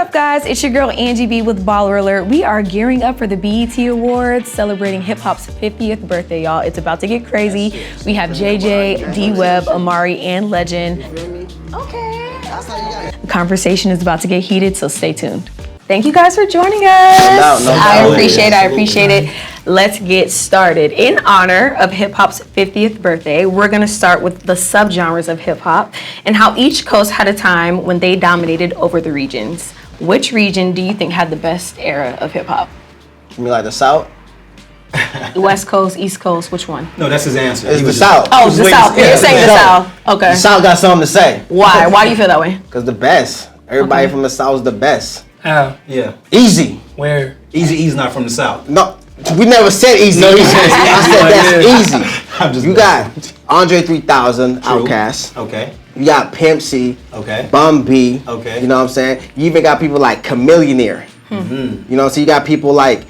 up, guys? It's your girl Angie B with BallerAlert. We are gearing up for the BET Awards, celebrating hip hop's 50th birthday, y'all. It's about to get crazy. We have JJ, DWebb, Amari, and Legend. Okay. The conversation is about to get heated, so stay tuned. Thank you guys for joining us. I appreciate it. Let's get started. In honor of hip hop's 50th birthday, we're gonna start with the subgenres of hip hop and how each coast had a time when they dominated over the regions. Which region do you think had the best era of hip hop? You mean like the South? West Coast, East Coast, which one? No, that's his answer. It's the South. Oh, the South. You're saying the South. Okay. The South got something to say. Why? Why do you feel that way? Because the best. Everybody from the South is the best. How? Yeah. Easy. Where? Eazy-E's not from the South. No, we never said easy. No, you said I said that's easy. I'm just You got Andre 3000, Outkast. Okay. You got Pimp C. Okay. Bum B. Okay. You know what I'm saying? You even got people like Chameleonaire. Mm-hmm. You know, so you got people like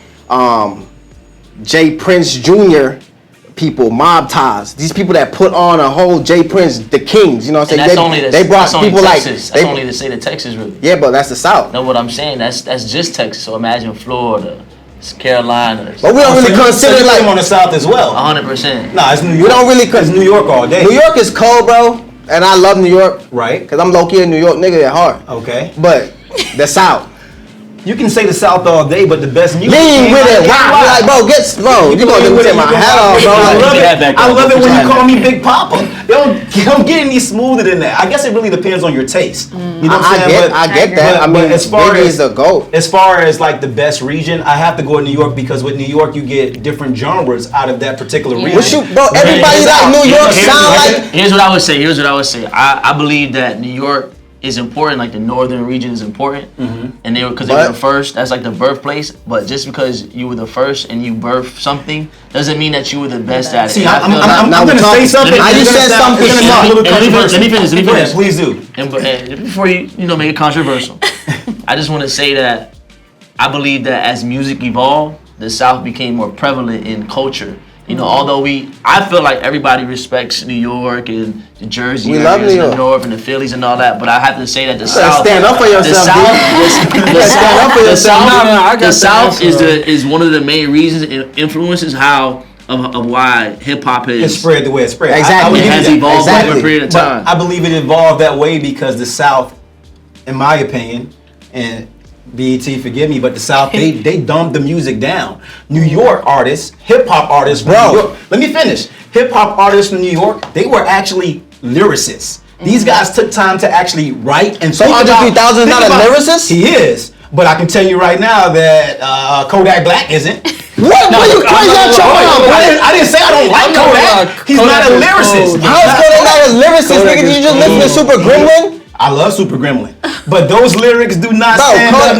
Jay Prince Jr. people, Mob Ties. These people that put on a whole Jay Prince, the Kings. You know what I'm saying? They brought people like Texas. That's only the state of Texas, really. Yeah, but that's the South. No, what I'm saying, that's just Texas. So imagine Florida, Carolina. But we don't really consider like like on the South as well. 100%. Nah, it's New York. We don't really It's New York all day. New York is cold, bro, and I love New York. Right. Cause I'm low key a New York nigga at heart. Okay. But the South. You can say the South all day, but the best music. Lean with it. Wow. You're like, bro, you gonna take my hat off, bro. I love it when you call me Big Papa. They don't get any smoother than that. I guess it really depends on your taste. You know what I'm saying? I get that. I mean, as far Biggie as is the GOAT. As far as like the best region, I have to go to New York because with New York you get different genres out of that particular region. Bro, everybody like New York sound like. Here's what I would say. I believe that New York is important, like the northern region is important, and because they were the first, that's like the birthplace. But just because you were the first and you birthed something doesn't mean that you were the best at it. See, I'm gonna say something. I just said something. Let me finish. Please do. And before you make it controversial, I just want to say that I believe that as music evolved, the South became more prevalent in culture. You know, although I feel like everybody respects New York and the Jersey areas and the North and the Phillies and all that, but I have to say that the South. Stand up for yourself. The South is one of the main reasons and influences of why hip hop has spread the way it spread. Exactly, it has evolved over a period of time. But I believe it evolved that way because the South, in my opinion, and BET, forgive me, but the South, they dumbed the music down. New York artists, hip hop artists from New York. Let me finish. Hip hop artists from New York, they were actually lyricists. These guys took time to actually write and so Andre 3000 is not a lyricist? He is. But I can tell you right now that Kodak Black isn't. What? No, you crazy out your mind? I didn't say I don't like Kodak. He's not a lyricist. How is Kodak not a lyricist? Nigga, did you just listen to Super Gremlin? I love Super Gremlin, but those lyrics do not stand up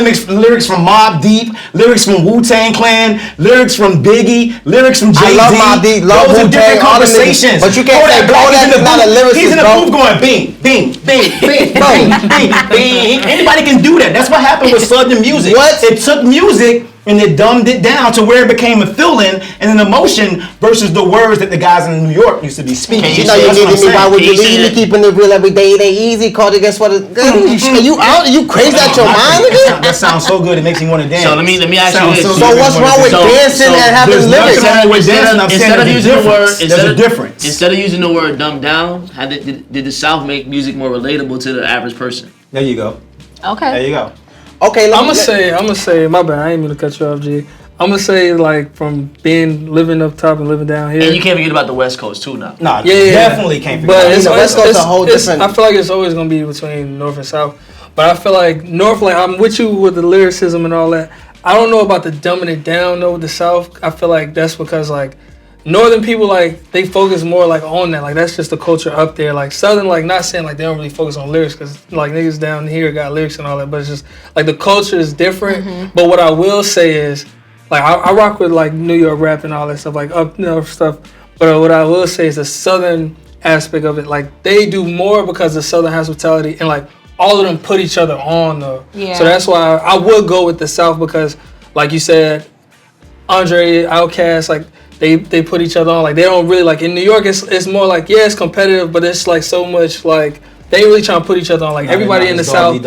next to lyrics from Mobb Deep, lyrics from Wu-Tang Clan, lyrics from Biggie, lyrics from Jay-Z. I love Mobb Deep, love Those are different conversations. But you can't say Kodak is not a lyricist, He's in the booth going bing, bing, bing, bing, bing, bing, bing. Anybody can do that. That's what happened with Southern music. What? It took music and it dumbed it down to where it became a feeling and an emotion versus the words that the guys in New York used to be speaking. You know you needed me. Why would you leave me keeping it real every day? It ain't easy. Called it. Guess what? You out? You crazy out your mind, nigga? That sounds so good. It makes me want to dance. So let me ask you this. So what's wrong with dancing and having lyrics? Instead of using the word, there's a difference. Instead of using the word dumbed down, did the South make music more relatable to the average person? There you go. Okay. There you go. Okay, I'm gonna say, my bad. I ain't mean to cut you off, G. I'm gonna say like from living up top and living down here. And you can't forget about the West Coast too now. Nah, definitely can't forget. But the West Coast is a whole different. I feel like it's always gonna be between North and South. But I feel like North, like I'm with you with the lyricism and all that. I don't know about the dumbing it down though with the South. I feel like that's because like Northern people like they focus more like on that. Like that's just the culture up there. Like Southern, like not saying like they don't really focus on lyrics because like niggas down here got lyrics and all that. But it's just like the culture is different. But what I will say is. Like I rock with like New York rap and all that stuff, like up north stuff. But what I will say is the Southern aspect of it, like they do more because of Southern hospitality and like all of them put each other on though. Yeah. So that's why I would go with the South because, like you said, Andre, Outkast, like they put each other on. Like they don't really like in New York. It's more like it's competitive, but it's like so much like they ain't really trying to put each other on. Like everybody in the South.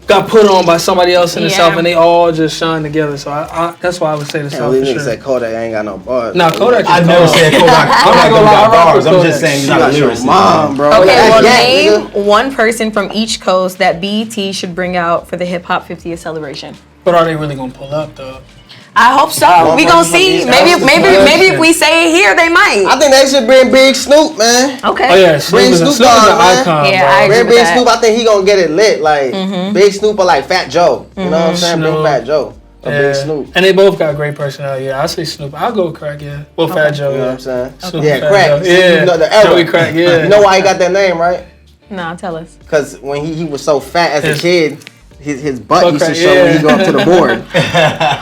got put on by somebody else in the Yeah. South, and they all just shine together. So I that's why I would say the South We for niggas sure. said Kodak ain't got no bars. Nah, Kodak. I never said Kodak. Kodak don't got bars. I'm just saying he's not a lyricist. Mom, bro. Okay, That's well, that, name nigga. one person from each coast that BET should bring out for the hip hop 50th celebration. But are they really gonna pull up though? I hope so. We gonna see. Maybe if we say it here, they might. I think they should bring Big Snoop, man. Okay. Oh yeah, Snoop Bring is Snoop an Dogg, man. icon. Yeah, bro. I agree Bring with Big that. Snoop, I think he gonna get it lit. Like Big Snoop or like Fat Joe. You know what I'm saying? Bring Snoop. Fat Joe. Or Yeah. Big Snoop. And they both got great personality. Yeah, I say Snoop. I'll go with Crack. Yeah, well, Fat Joe. You know what Yeah. I'm saying? Snoop Yeah, and Fat Crack. Joe. See, Yeah, you know the era. Joey Crack. Yeah. You know why he got that name, right? Nah, tell us. Because when he was so fat as a His- kid, his butt Fuck used to Crack, show when he yeah. go up to the board.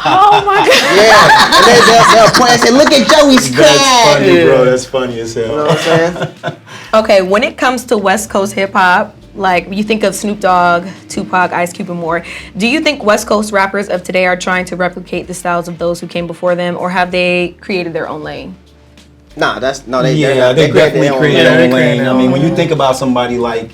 Oh my God. Yeah. And they'll point and say, look at Joey's crack. That's funny, Yeah. bro. That's funny as hell. You know what I'm saying? Okay, when it comes to West Coast hip hop, like you think of Snoop Dogg, Tupac, Ice Cube, and more. Do you think West Coast rappers of today are trying to replicate the styles of those who came before them, or have they created their own lane? Nah, they They definitely created their own lane. their I own mean, when you think about somebody like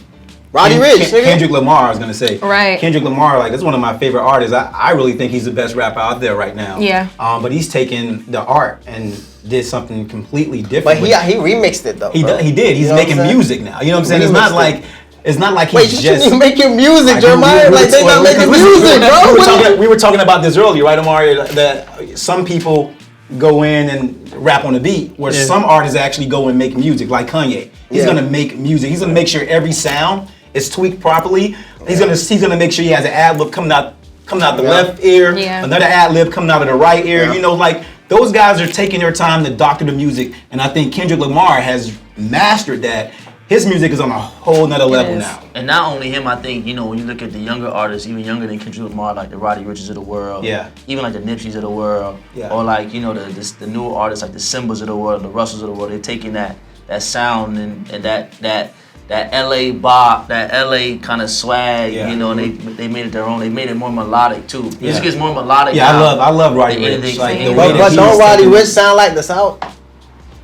Roddy Ricch, nigga. Kendrick Lamar, I was gonna say. Right. Kendrick Lamar, like, is one of my favorite artists. I really think he's the best rapper out there right now. Yeah. But he's taken the art and did something completely different. But with it. he remixed it though. He bro. did. He's You know what making I'm saying? music now. You know what I'm saying? It's not Remixed like it. it's not like Wait, he's you just making music, I Jeremiah? do. Like they not making Listen, music, bro. We were talking about this earlier, right, Amari? That some people go in and rap on the beat, where Yeah. some artists actually go and make music, like Kanye. He's Yeah. gonna make music. He's gonna make sure every sound is tweaked properly. He's gonna make sure he has an ad lib coming out the Yeah. left ear, Yeah. another ad lib coming out of the right ear. Yeah. You know, like those guys are taking their time to doctor the music, and I think Kendrick Lamar has mastered that. His music is on a whole nother level is. now. And not only him, I think, you know, when you look at the younger artists, even younger than Kendrick Lamar, like the Roddy Ricches of the world, Yeah. even like the Nipseys of the world, Yeah. or like, you know, the newer artists like the Simbas of the world, the Russells of the world, they're taking that sound and that LA bop, that LA kind of swag, Yeah. you know, and they made it their own. They made it more melodic too. Music Yeah. is more melodic. Yeah, now I love Roddy than Ricch. anything- Like the anything. way But that don't he's Roddy taking- Ricch sound like the South?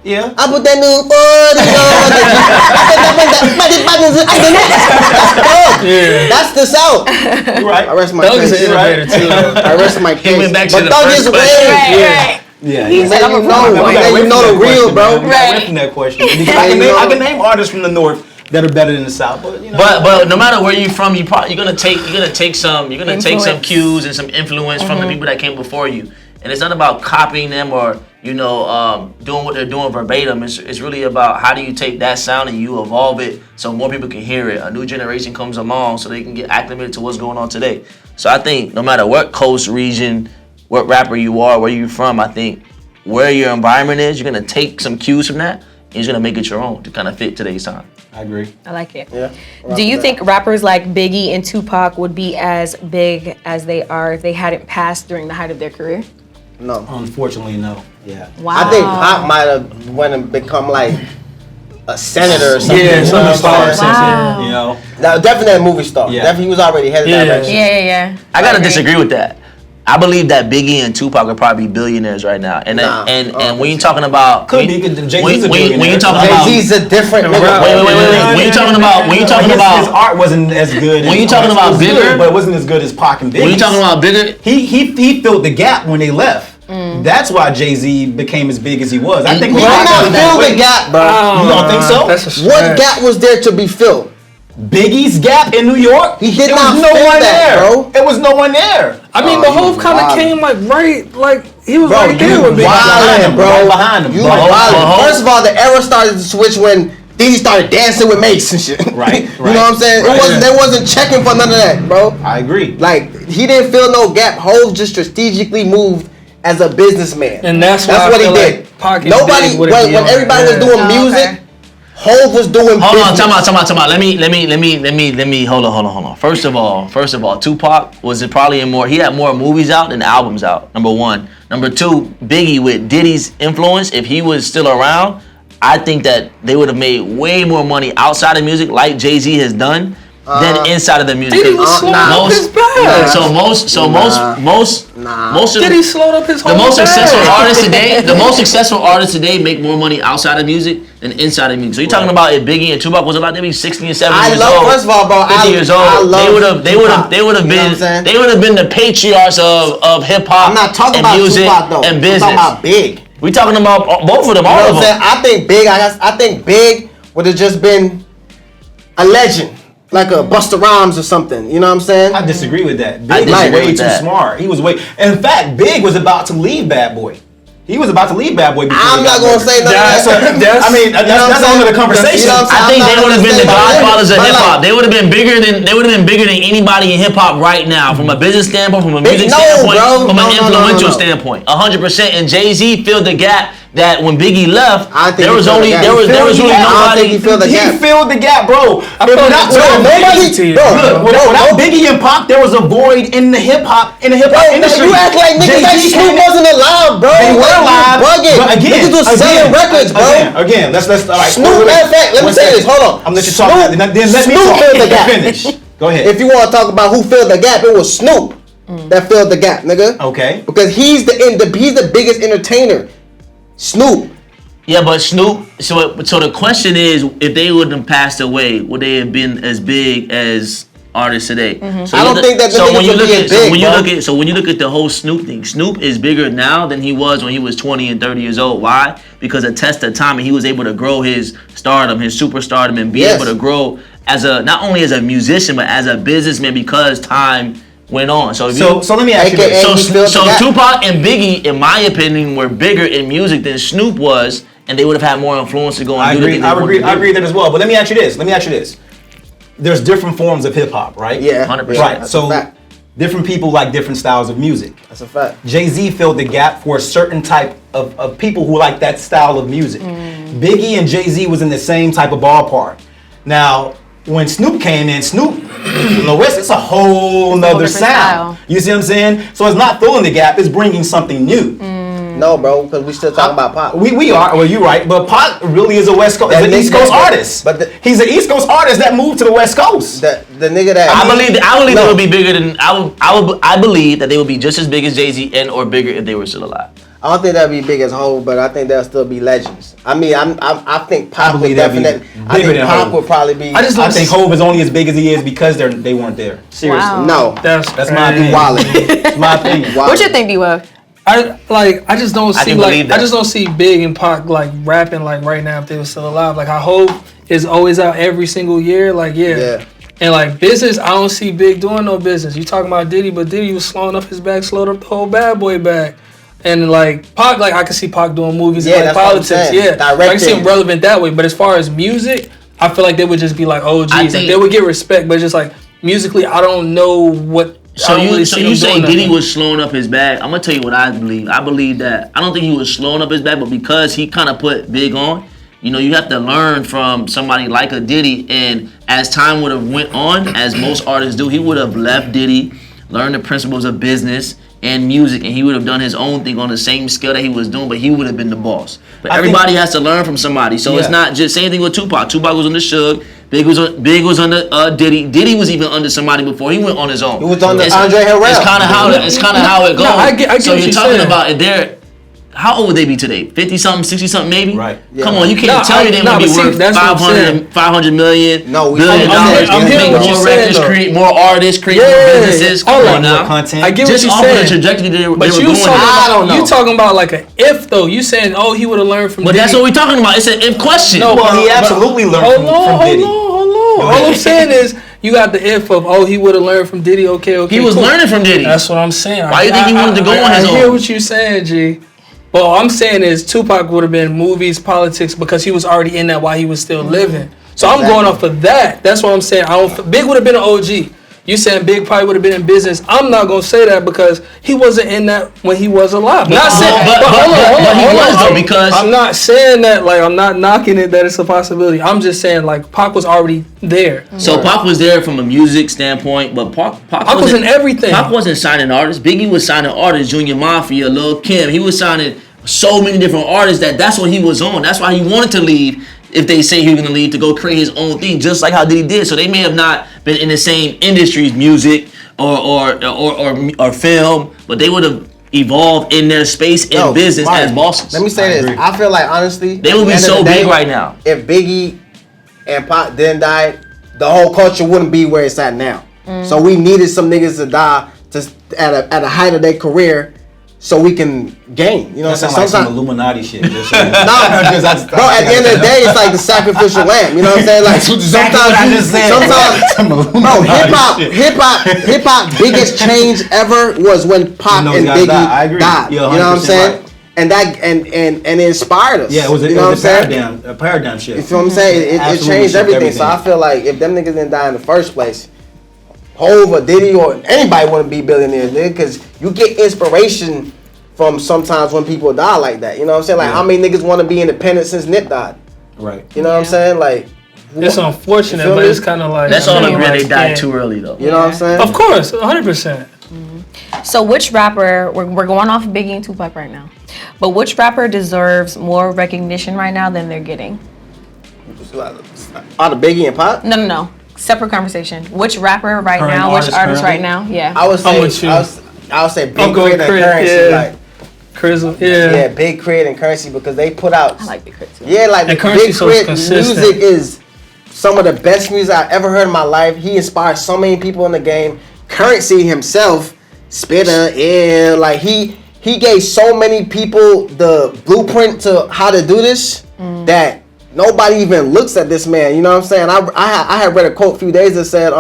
Yeah. I put that new 40 on. Yeah. That's the South. You're right. I rest my Thug is an case. innovator too. I rest my case. went back to But the Thug first is question. way. Right. Yeah. He yeah. said, I'm a You know, We gotta you wait know for the that real, question, bro. man. We gotta Right. wait from that question. Because Right. I can name artists from the North that are better than the South, but you know. But no matter where you're from, you're gonna take some Influence. cues and some influence from the people that came before you. And it's not about copying them or doing what they're doing verbatim. It's really about how do you take that sound and you evolve it so more people can hear it. A new generation comes along so they can get acclimated to what's going on today. So I think no matter what coast, region, what rapper you are, where you're from, I think where your environment is, you're gonna take some cues from that and you're gonna make it your own to kind of fit today's time. I agree. I like it. Yeah. Do you think rappers like Biggie and Tupac would be as big as they are if they hadn't passed during the height of their career? No. Unfortunately, no. Yeah. Wow. I think Pop might have went and become like a senator or something. Yeah, you know what I'm something saying? Wow. You know. Now, definitely a movie star. Yeah. Definitely, he was already headed Yeah. that direction. Yeah. I gotta agree. disagree with that. I believe that Biggie and Tupac are probably billionaires right now, and Nah, and when you're talking about Could be, 'cause Jay-Z's a when you're billionaire. talking about Jay-Z's a different nigga. wait. When you're talking about his art wasn't as good. When as you talking Pac's. about It was bigger- good, but it wasn't as good as Pac and Biggie. when you're talking about bigger, he filled the gap when they left. That's why Jay-Z became as big as he was. I think He did Pac not was that fill way. the gap, bro. You don't think so? That's a What stretch. gap was there to be filled? Biggie's gap in New York. He did There not was no fill one that, there, bro. It was no one there. I mean, Oh, but you Hov kind of wildin'. came like he was Bro, right there with Biggie. Wildin', bro. Right behind him. You But was Hov- wildin'. First of all, the era started to switch when Diddy started dancing with Mace and shit. Right, You know what I'm saying? right. It wasn't. They wasn't checking for none of that, bro. I agree. Like he didn't fill no gap. Hov just strategically moved as a businessman. And that's why I what he feel did. like Pac and Nobody Big wouldn't when be on everybody it. was doing Oh, music, okay. Hov was doing hold on, business. time out. Let me hold on. First of all, Tupac was probably in more. He had more movies out than albums out. Number one. Number two, Biggie with Diddy's influence. If he was still around, I think that they would have made way more money outside of music, like Jay-Z has done, than inside of the music. Diddy was slow nah. off his bag. So most Did he slow up his whole The most bag? successful artists today, the most successful artists today make more money outside of music than inside of music. So you're talking about if Biggie and Tupac was alive, they'd be 60 and 70 years old. First of all, bro, 50 years old. They would have been the patriarchs of hip hop. I'm not talking and about music Tupac though. and business. I'm talking about Big. We talking about both of them, all You know of what them. I'm saying? I think Big would have just been a legend. Like a Busta Rhymes or something, you know what I'm saying? I disagree with that. Big was way too smart. He was way. In fact, Big was about to leave Bad Boy. He was about to leave Bad Boy. I'm not gonna say nothing. That's another conversation. I think they would have been the godfathers of hip hop. They would have been bigger than anybody in hip hop right now, from a business standpoint, from a music standpoint, from an influential standpoint. 100%. And Jay-Z filled the gap that when Biggie left, there was really nobody. He filled the gap, bro. Without Biggie and Pac, there was a void in the hip hop industry. You act like niggas like Snoop wasn't alive, bro. They were alive, but again, niggas was selling records, bro. Again, let's Snoop. Matter of fact, let me say this. Hold on. I'm gonna let you talk. Then let me Snoop filled the gap. Finish. Go ahead. If you want to talk about who filled the gap, it was Snoop that filled the gap, nigga. Okay. Because he's the biggest entertainer. Snoop. Yeah, but Snoop. So the question is, if they wouldn't have passed away, would they have been as big as artists today? So I don't think that. So when you look at the whole Snoop thing, Snoop is bigger now than he was when he was 20 and 30 years old. Why? Because a test of time, and he was able to grow his stardom, his superstardom, and be able to grow as not only as a musician but as a businessman because time went on. So let me ask you this. So Tupac and Biggie, in my opinion, were bigger in music than Snoop was, and they would have had more influence to go and do the thing they wanted to do. I agree with that as well. But let me ask you this. There's different forms of hip hop, right? Yeah, 100%. Right. So different people like different styles of music. That's a fact. Jay-Z filled the gap for a certain type of people who like that style of music. Biggie and Jay-Z was in the same type of ballpark. Now, when Snoop came in, it's a whole nother sound. You see what I'm saying? So it's not filling the gap, it's bringing something new. No, bro, because we still talking about Pac. We are. Well, you're right. But Pac really is a West Coast, East Coast artist. He's an East Coast artist that moved to the West Coast. The nigga that I believe they would be bigger than I believe that they would be just as big as Jay-Z and or bigger if they were still alive. I don't think that'd be big as Hov, but I think they'll still be legends. I mean, I think Pac would definitely. I think Pac would probably be. I think Hov is only as big as he is because they weren't there. Seriously, no, that's my opinion. That's my opinion. What you think, DWebb? I just don't see Big and Pac like rapping like right now if they were still alive. Like how Hov is always out every single year. Like yeah. And like business, I don't see Big doing no business. You talking about Diddy, but Diddy was slowing up his bag, slowed up the whole Bad Boy bag. And like Pac, like I can see Pac doing movies and like politics. Yeah, I can see him relevant that way. But as far as music, I feel like they would just be like OGs. Like they would get respect, but just like musically, I don't know what. So you say Diddy was slowing up his bag. I'm gonna tell you what I believe. I believe that I don't think he was slowing up his bag, but because he kind of put Big on, you have to learn from somebody like a Diddy. And as time would have went on, as most artists do, he would have left Diddy, learned the principles of business and music, and he would have done his own thing on the same scale that he was doing, but he would have been the boss. But everybody has to learn from somebody, so it's not just same thing with Tupac. Tupac was under Suge, Big was under Diddy. Diddy was even under somebody before he went on his own. He was under Andre Harrell. It's kind of how it goes. No, I get so you're talking saying. about it. How old would they be today? 50-something, 60-something maybe? Right. Yeah. Come on, you can't tell me they would be worth 500 million, $1 billion. I'm hearing what you're saying, records, create more artists, create more businesses. Come on now. Content. I get what you're saying. Just off of the trajectory they were going. I don't know. You talking about like an if though. You saying, he would have learned from Diddy. But that's what we're talking about. It's an if question. No, well, he absolutely learned from Diddy. Hold on. All I'm saying is, you got the if of, he would have learned from Diddy. Okay. He was learning from Diddy. That's what I'm saying. Why do you think he wanted to go on his own? I hear what you're saying, G. But all I'm saying is Tupac would have been movies, politics, because he was already in that while he was still living. So I'm going off of that. That's what I'm saying. Big would have been an OG. You saying Big probably would have been in business. I'm not going to say that because he wasn't in that when he was alive. But I'm not saying that, like, I'm not knocking it that it's a possibility. I'm just saying, like, Pac was already there. So Pac was there from a music standpoint, but Pac was in everything. Pac wasn't signing artists. Biggie was signing artists, Junior Mafia, Lil' Kim. He was signing so many different artists that's what he was on. That's why he wanted to leave. If they say he was going to leave to go create his own thing, just like how Diddy did. So they may have not been in the same industries, music, or film, but they would have evolved in their space in business as bosses. Let me say this. I feel like honestly, they would be so big right now. If Biggie and Pac didn't die, the whole culture wouldn't be where it's at now. So we needed some niggas to die at a height of their career, so we can gain. You know what I'm saying? Like some Illuminati shit. Bro, at the end of the day, it's like the sacrificial lamb. You know what I'm saying? Like hip hop biggest change ever was when Pac and Biggie died. You know what I'm saying? Right. And that and it inspired us. Yeah, it was a paradigm shift. You feel what I'm saying? It changed everything. So I feel like if them niggas didn't die in the first place, Hov or Diddy or anybody want to be billionaires, nigga, because you get inspiration from sometimes when people die like that. You know what I'm saying? Like how many niggas want to be independent since Nip died? Right. You know what I'm saying? Like it's unfortunate, but it's kind of like that's all agree they died too early though. You know what I'm saying? Of course, 100%. So which rapper, we're going off Biggie and Tupac right now, but which rapper deserves more recognition right now than they're getting? Out of Biggie and Pac? No. Separate conversation. Which rapper right now? Which artist right now? Yeah. I would say Big Crit and Currency. Like Crit, yeah, Big Crit and Currency because they put out. I like Big Crit too. Yeah, like the Big Crit music is some of the best music I've ever heard in my life. He inspired so many people in the game. Currency himself, spitter, like he gave so many people the blueprint to how to do this that nobody even looks at this man. You know what I'm saying? I had read a quote a few days that said,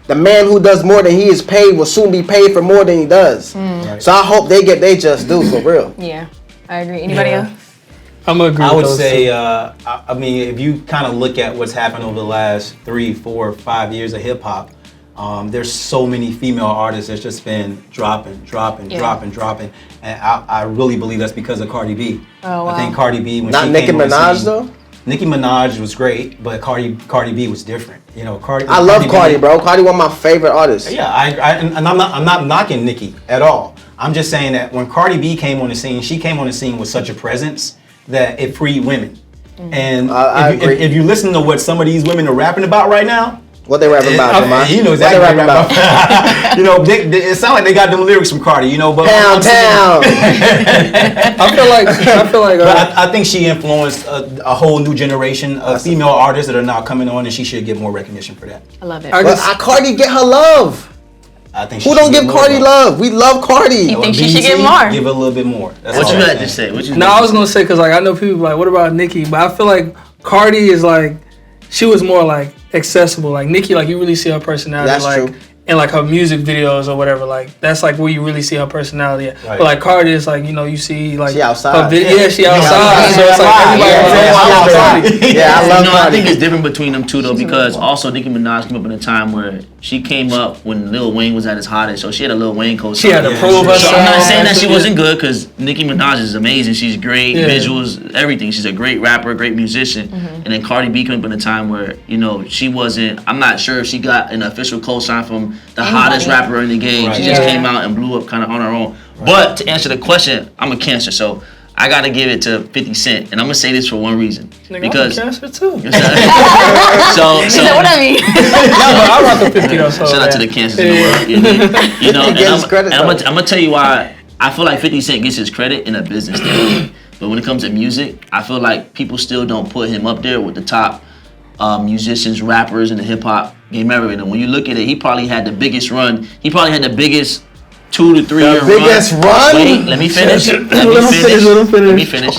the man who does more than he is paid will soon be paid for more than he does. Right. So I hope they get they just due for real. Yeah, I agree. Anybody else? I'm gonna agree. I would say, I mean, if you kind of look at what's happened over the last 3, 4, 5 years of hip hop, there's so many female artists that's just been dropping. And I really believe that's because of Cardi B. Oh, wow. I think Cardi B, when not she Nicki came on the Minaj scene, though? Nicki Minaj was great, but Cardi B was different. You know, I love Cardi, bro. Cardi one of my favorite artists. Yeah, and I'm not knocking Nicki at all. I'm just saying that when Cardi B came on the scene, she came on the scene with such a presence that it freed women. And if you listen to what some of these women are rapping about right now, what they rapping about, Jamar? You know exactly what they rapping about. You know, it sounds like they got them lyrics from Cardi. You know, but Pound town. I feel like. But I think she influenced a whole new generation of female artists that are now coming on, and she should get more recognition for that. I love it. Cardi get her love. I think who don't give Cardi love? We love Cardi. You think she should get more? Give her a little bit more. That's what you had to say. No, I was gonna say because like I know people like, what about Nicki? But I feel like Cardi is like, she was more like accessible. Like Nicki, like you really see her personality. That's like true. in like her music videos or whatever. Like that's like where you really see her personality at. Right. But like Cardi is like, you know, you see like she outside. She outside. So it's like everybody. Yeah, I love Cardi. I think it's different between them two though, because also Nicki Minaj came up in a time where she came up when Lil Wayne was at his hottest, so she had a Lil Wayne cosign. She had to prove herself. So I'm not saying that she wasn't good, because Nicki Minaj is amazing. She's great, visuals, everything. She's a great rapper, great musician. And then Cardi B came up in a time where, you know, she wasn't, I'm not sure if she got an official cosign from the hottest rapper in the game. Right. She just came out and blew up kind of on her own. Right. But to answer the question, I'm a Cancer, so I gotta give it to 50 Cent, and I'm gonna say this for one reason. Because I'm a Cancer too. Is that what I mean? I rock the 50 though. So shout out to the Cancers in the world. You know, and I'm gonna tell you why I feel like 50 Cent gets his credit in a business standpoint. But when it comes to music, I feel like people still don't put him up there with the top musicians, rappers in the hip hop game ever. And when you look at it, he probably had the biggest run. He probably had the biggest 2 to 3 year run. Biggest run? Wait, let me finish. Let me finish.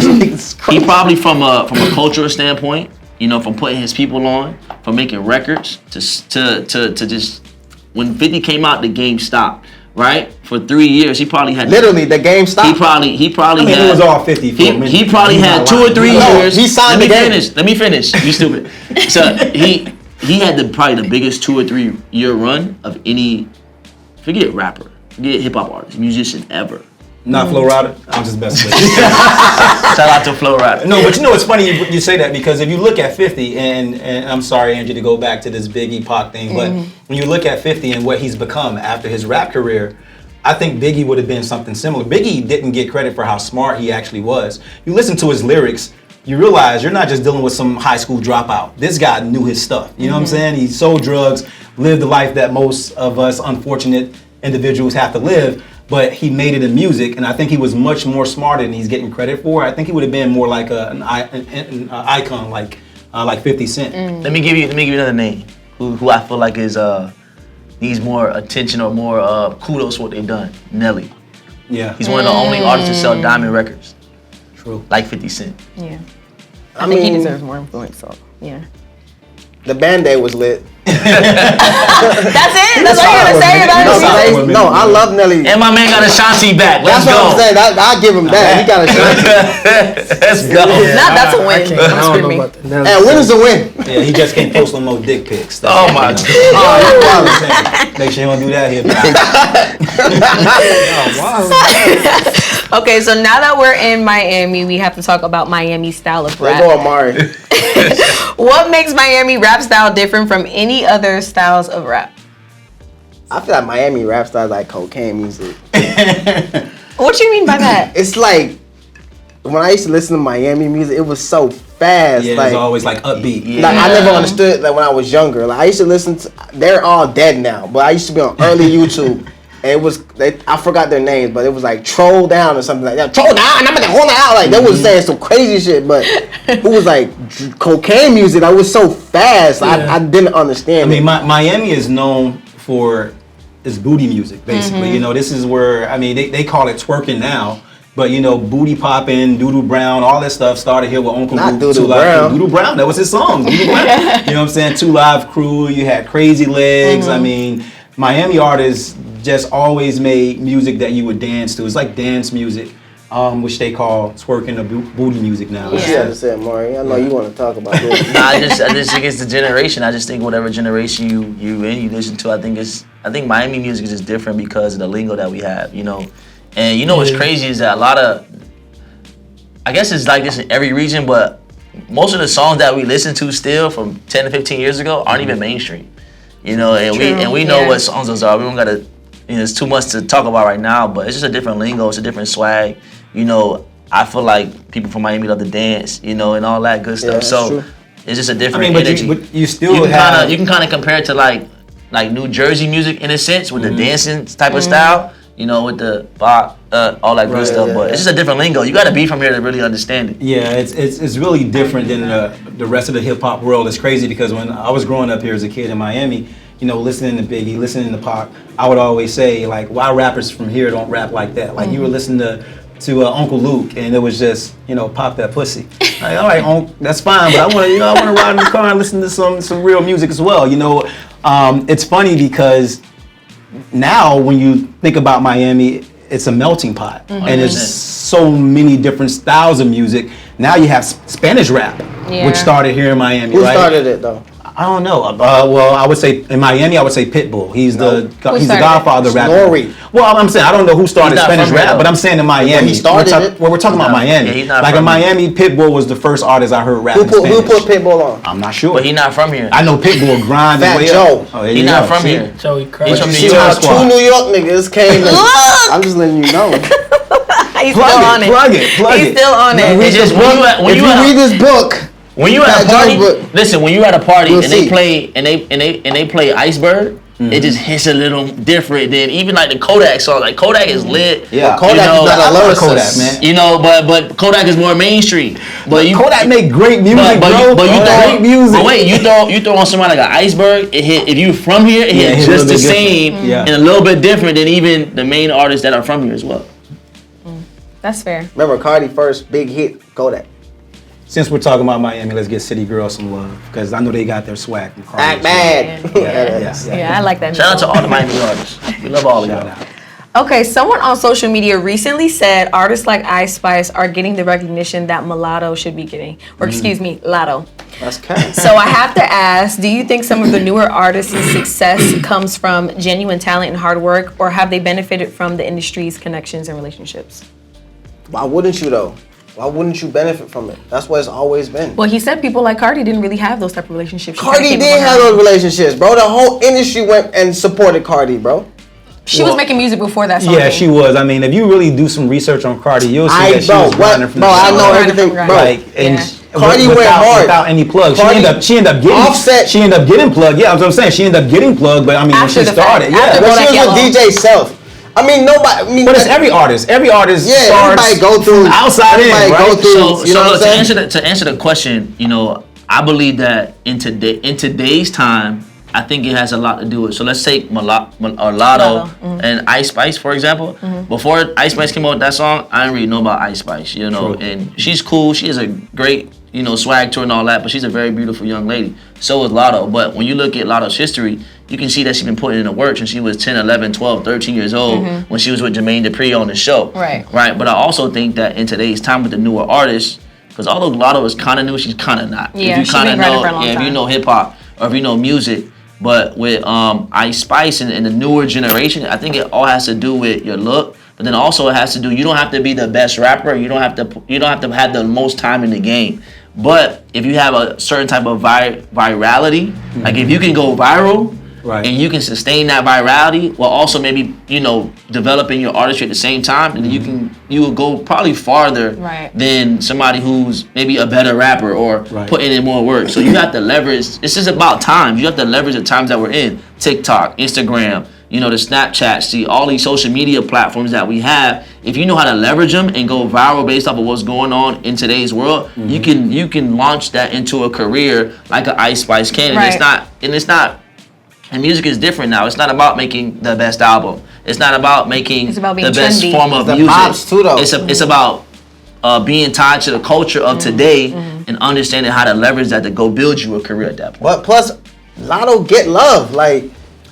He probably from a cultural standpoint, you know, from putting his people on, from making records to just when 50 came out, the game stopped. Right? For 3 years, he probably had literally the game stopped. He probably had. It was all 50. He probably had 2 or 3 years. He signed the game. Let me finish. You stupid. So he had probably the biggest 2 or 3 year run of any, forget rapper, forget hip hop artist, musician ever. Not Flo Rida. I'm just messing with you. Shout out to Flo Rida. No, but you know it's funny you say that, because if you look at 50, and I'm sorry, Angie, to go back to this Biggie Pac thing, but when you look at 50 and what he's become after his rap career, I think Biggie would have been something similar. Biggie didn't get credit for how smart he actually was. You listen to his lyrics, you realize you're not just dealing with some high school dropout. This guy knew his stuff. You know what I'm saying? He sold drugs, lived the life that most of us unfortunate individuals have to live. But he made it in music, and I think he was much more smarter than he's getting credit for. I think he would have been more like an icon, like 50 Cent. Let me give you another name who I feel like is needs more attention or more kudos for what they've done. Nelly. Yeah, He's one of the only artists to sell diamond records. true. Like 50 Cent. Yeah. I think he mean, deserves more influence, so yeah. the Band-Aid was lit. That's it? That's all you gotta say about it? No, I love Nelly. And my man got Ashanti back. Let's That's what I'm go. saying. I'll give him that. He got a shot. Let's go. That's a win. I don't know Screaming. about the Nelly. And win is a win. Yeah, he just can't post no more dick pics. Oh my God. Make sure you don't do that here. Okay, so now that we're in Miami, we have to talk about Miami's style of Let's go, rap. Amari. What makes Miami rap style different from any other styles of rap? I feel like Miami rap style is like cocaine music. What you mean by that? It's like when I used to listen to Miami music, it was so fast. Yeah, like, it's always like upbeat. like I never understood like when I was younger. Like I used to listen to. They're all dead now, but I used to be on early YouTube. And it was, I forgot their names, but it was like Troll Down or something like that. Troll Down, I'm gonna hold out. Like they was saying some crazy shit, but it was like cocaine music. Like, it was so fast. I didn't understand. I mean, Miami is known for its booty music, basically. You know, this is where, I mean, they call it twerking now, but you know, booty popping, Doodoo Brown, all that stuff started here with Uncle Not Luke, Doodoo Brown. Doodoo Brown, that was his song. Doodoo Brown. You know what I'm saying? 2 Live Crew, you had Crazy Legs. I mean, Miami artists just always made music that you would dance to. It's like dance music, which they call twerking or booty music now. What you have to say, Amari? I know you want to talk about this. I just think it's the generation. I just think whatever generation you listen to, I think Miami music is just different because of the lingo that we have, you know. And you know what's crazy is that a lot of, I guess it's like this in every region, but most of the songs that we listen to still from 10 to 15 years ago aren't even mainstream. You know, and we know what songs those are. We don't gotta, you know, it's too much to talk about right now, but it's just a different lingo, it's a different swag. You know, I feel like people from Miami love to dance, you know, and all that good stuff. So true. it's just a different but energy. you still you have... can kind of compare it to like New Jersey music in a sense with the dancing type of style, you know, with the bop, all that good stuff. But it's just a different lingo. You got to be from here to really understand it. Yeah, it's really different than the rest of the hip hop world. It's crazy because when I was growing up here as a kid in Miami, you know, listening to Biggie, listening to Pac, I would always say like, why rappers from here don't rap like that? Like you were listening to Uncle Luke, and it was just, you know, pop that pussy. Like, all right, Uncle, that's fine, but I want to ride in the car and listen to some real music as well. You know, it's funny because now when you think about Miami, it's a melting pot, and there's so many different styles of music. Now you have Spanish rap, which started here in Miami. Who right? started it though? I don't know. Well, I would say in Miami, I would say Pitbull. He's the godfather of rap. Snorri. Well, I'm saying I don't know who started He's not Spanish from here, rap, though. but I'm saying in Miami. He started it. Well, we're talking about Miami. Yeah, he's not like from in Miami, Pitbull was the first artist I heard rap in Who Spanish. put Pitbull on? I'm not sure. But he's not from here. I know Pitbull grind his Fat way Joe. up. Oh, there He's you not go. from See? here. Joey He's Craig. from New See York. how Squad. 2 New York niggas came. I'm just letting you know. He's still on it. Plug it. He's still on it. It's just when If you read this book, when you at a Fat party, Joe, but- listen. When you at a party We'll and they see. play and they play Iceberg, it just hits a little different than even like the Kodak song. Like Kodak is lit. Yeah. Kodak you know, is not I a love lyricist. Kodak, man. You know, but Kodak is more mainstream. But you Kodak make great music, but bro. you Great music. But wait, you throw on somebody like an Iceberg. It hit if you from here. It Yeah, it hit hit a just the little bit same different. Yeah. and a little bit different than even the main artists that are from here as well. That's fair. Remember Cardi first big hit, Kodak. Since we're talking about Miami, let's give City Girls some love because I know they got their swag from Cardi. Act bad. Yeah, I like that. Shout out to all the Miami artists. We love all of Shout y'all. out. Okay, someone on social media recently said artists like Ice Spice are getting the recognition that Mulatto should be getting. Or excuse me, Lotto. That's cat. So I have to ask, do you think some of the newer artists' success comes from genuine talent and hard work, or have they benefited from the industry's connections and relationships? Why wouldn't you though? Why wouldn't you benefit from it? That's what it's always been. Well, he said people like Cardi didn't really have those type of relationships. She kinda Cardi came did up on have her own. those relationships, bro. The whole industry went and supported Cardi, bro. She was making music before that song. Yeah, she was. I mean, if you really do some research on Cardi, you'll see that she was grinding from the I start. know Grinding everything, from bro. Like, and Yeah. Cardi went hard without any plugs. Cardi, She ended up getting Offset. She ended up getting plugged. Yeah, that's what I'm saying. She ended up getting plugged, but I mean, when After she the started, fact. After yeah. but she was Yellow. with DJ Self. I mean, nobody. I mean, But it's every artist. Every artist yeah, starts everybody go through outside in, everybody right? go through. You know what I'm saying? To answer the question, you know, I believe that in today's time, I think it has a lot to do with. So let's take Mulatto and Ice Spice, for example. Before Ice Spice came out with that song, I didn't really know about Ice Spice, you know. True. And she's cool. She has a great, you know, swag to her and all that. But she's a very beautiful young lady. So is Lotto. But when you look at Lotto's history, you can see that she's been putting in the work since she was 10, 11, 12, 13 years old when she was with Jermaine Dupri on the show. Right. Right. But I also think that in today's time with the newer artists, because although Lotto is kind of new, she's kind of not. Yeah, if you she's been grinding know, for a long if you time. know hip hop or if you know music, but with Ice Spice and the newer generation, I think it all has to do with your look. But then also it has to do. You don't have to be the best rapper. You don't have to have the most time in the game. But if you have a certain type of virality, like if you can go viral. Right. And you can sustain that virality while also maybe, you know, developing your artistry at the same time, and then you will go probably farther than somebody who's maybe a better rapper or putting in more work. So you have to leverage. This is about times. You have to leverage the times that we're in. TikTok, Instagram, you know, the Snapchat, see all these social media platforms that we have. If you know how to leverage them and go viral based off of what's going on in today's world, you can launch that into a career like an Ice Spice can. And it's not. And music is different now. It's not about making the best album. It's not about making the best trendy. form of The music. pops too, though. It's about being tied to the culture of today and understanding how to leverage that to go build you a career at that point. But plus, Lotto get love. Like,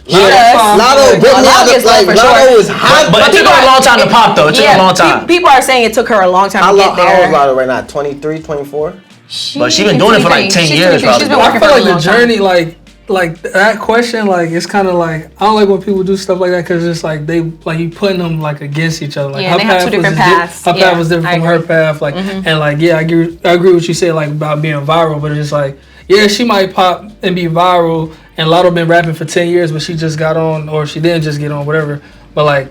Yes. Lotto get Lotto love. gets love Like, for Lotto sure. is hot. But it took her a long time to pop, though. It took her a long time. People are saying it took her a long time to get How there. old is Lotto right now? 23, 24? But she's been doing it for like 10 years, She's probably. been I working feel for a like the long time. journey, like that question, like it's kind of like I don't like when people do stuff like that because it's like they like you putting them like against each other. Like Yeah, her they have two path different was paths. Her Yeah, path was different I from her agree. path. Like and like yeah, I agree with what you said like about being viral, but it's just like yeah, she might pop and be viral. And Lotto been rapping for 10 years, but she just got on, or she didn't just get on, whatever. But like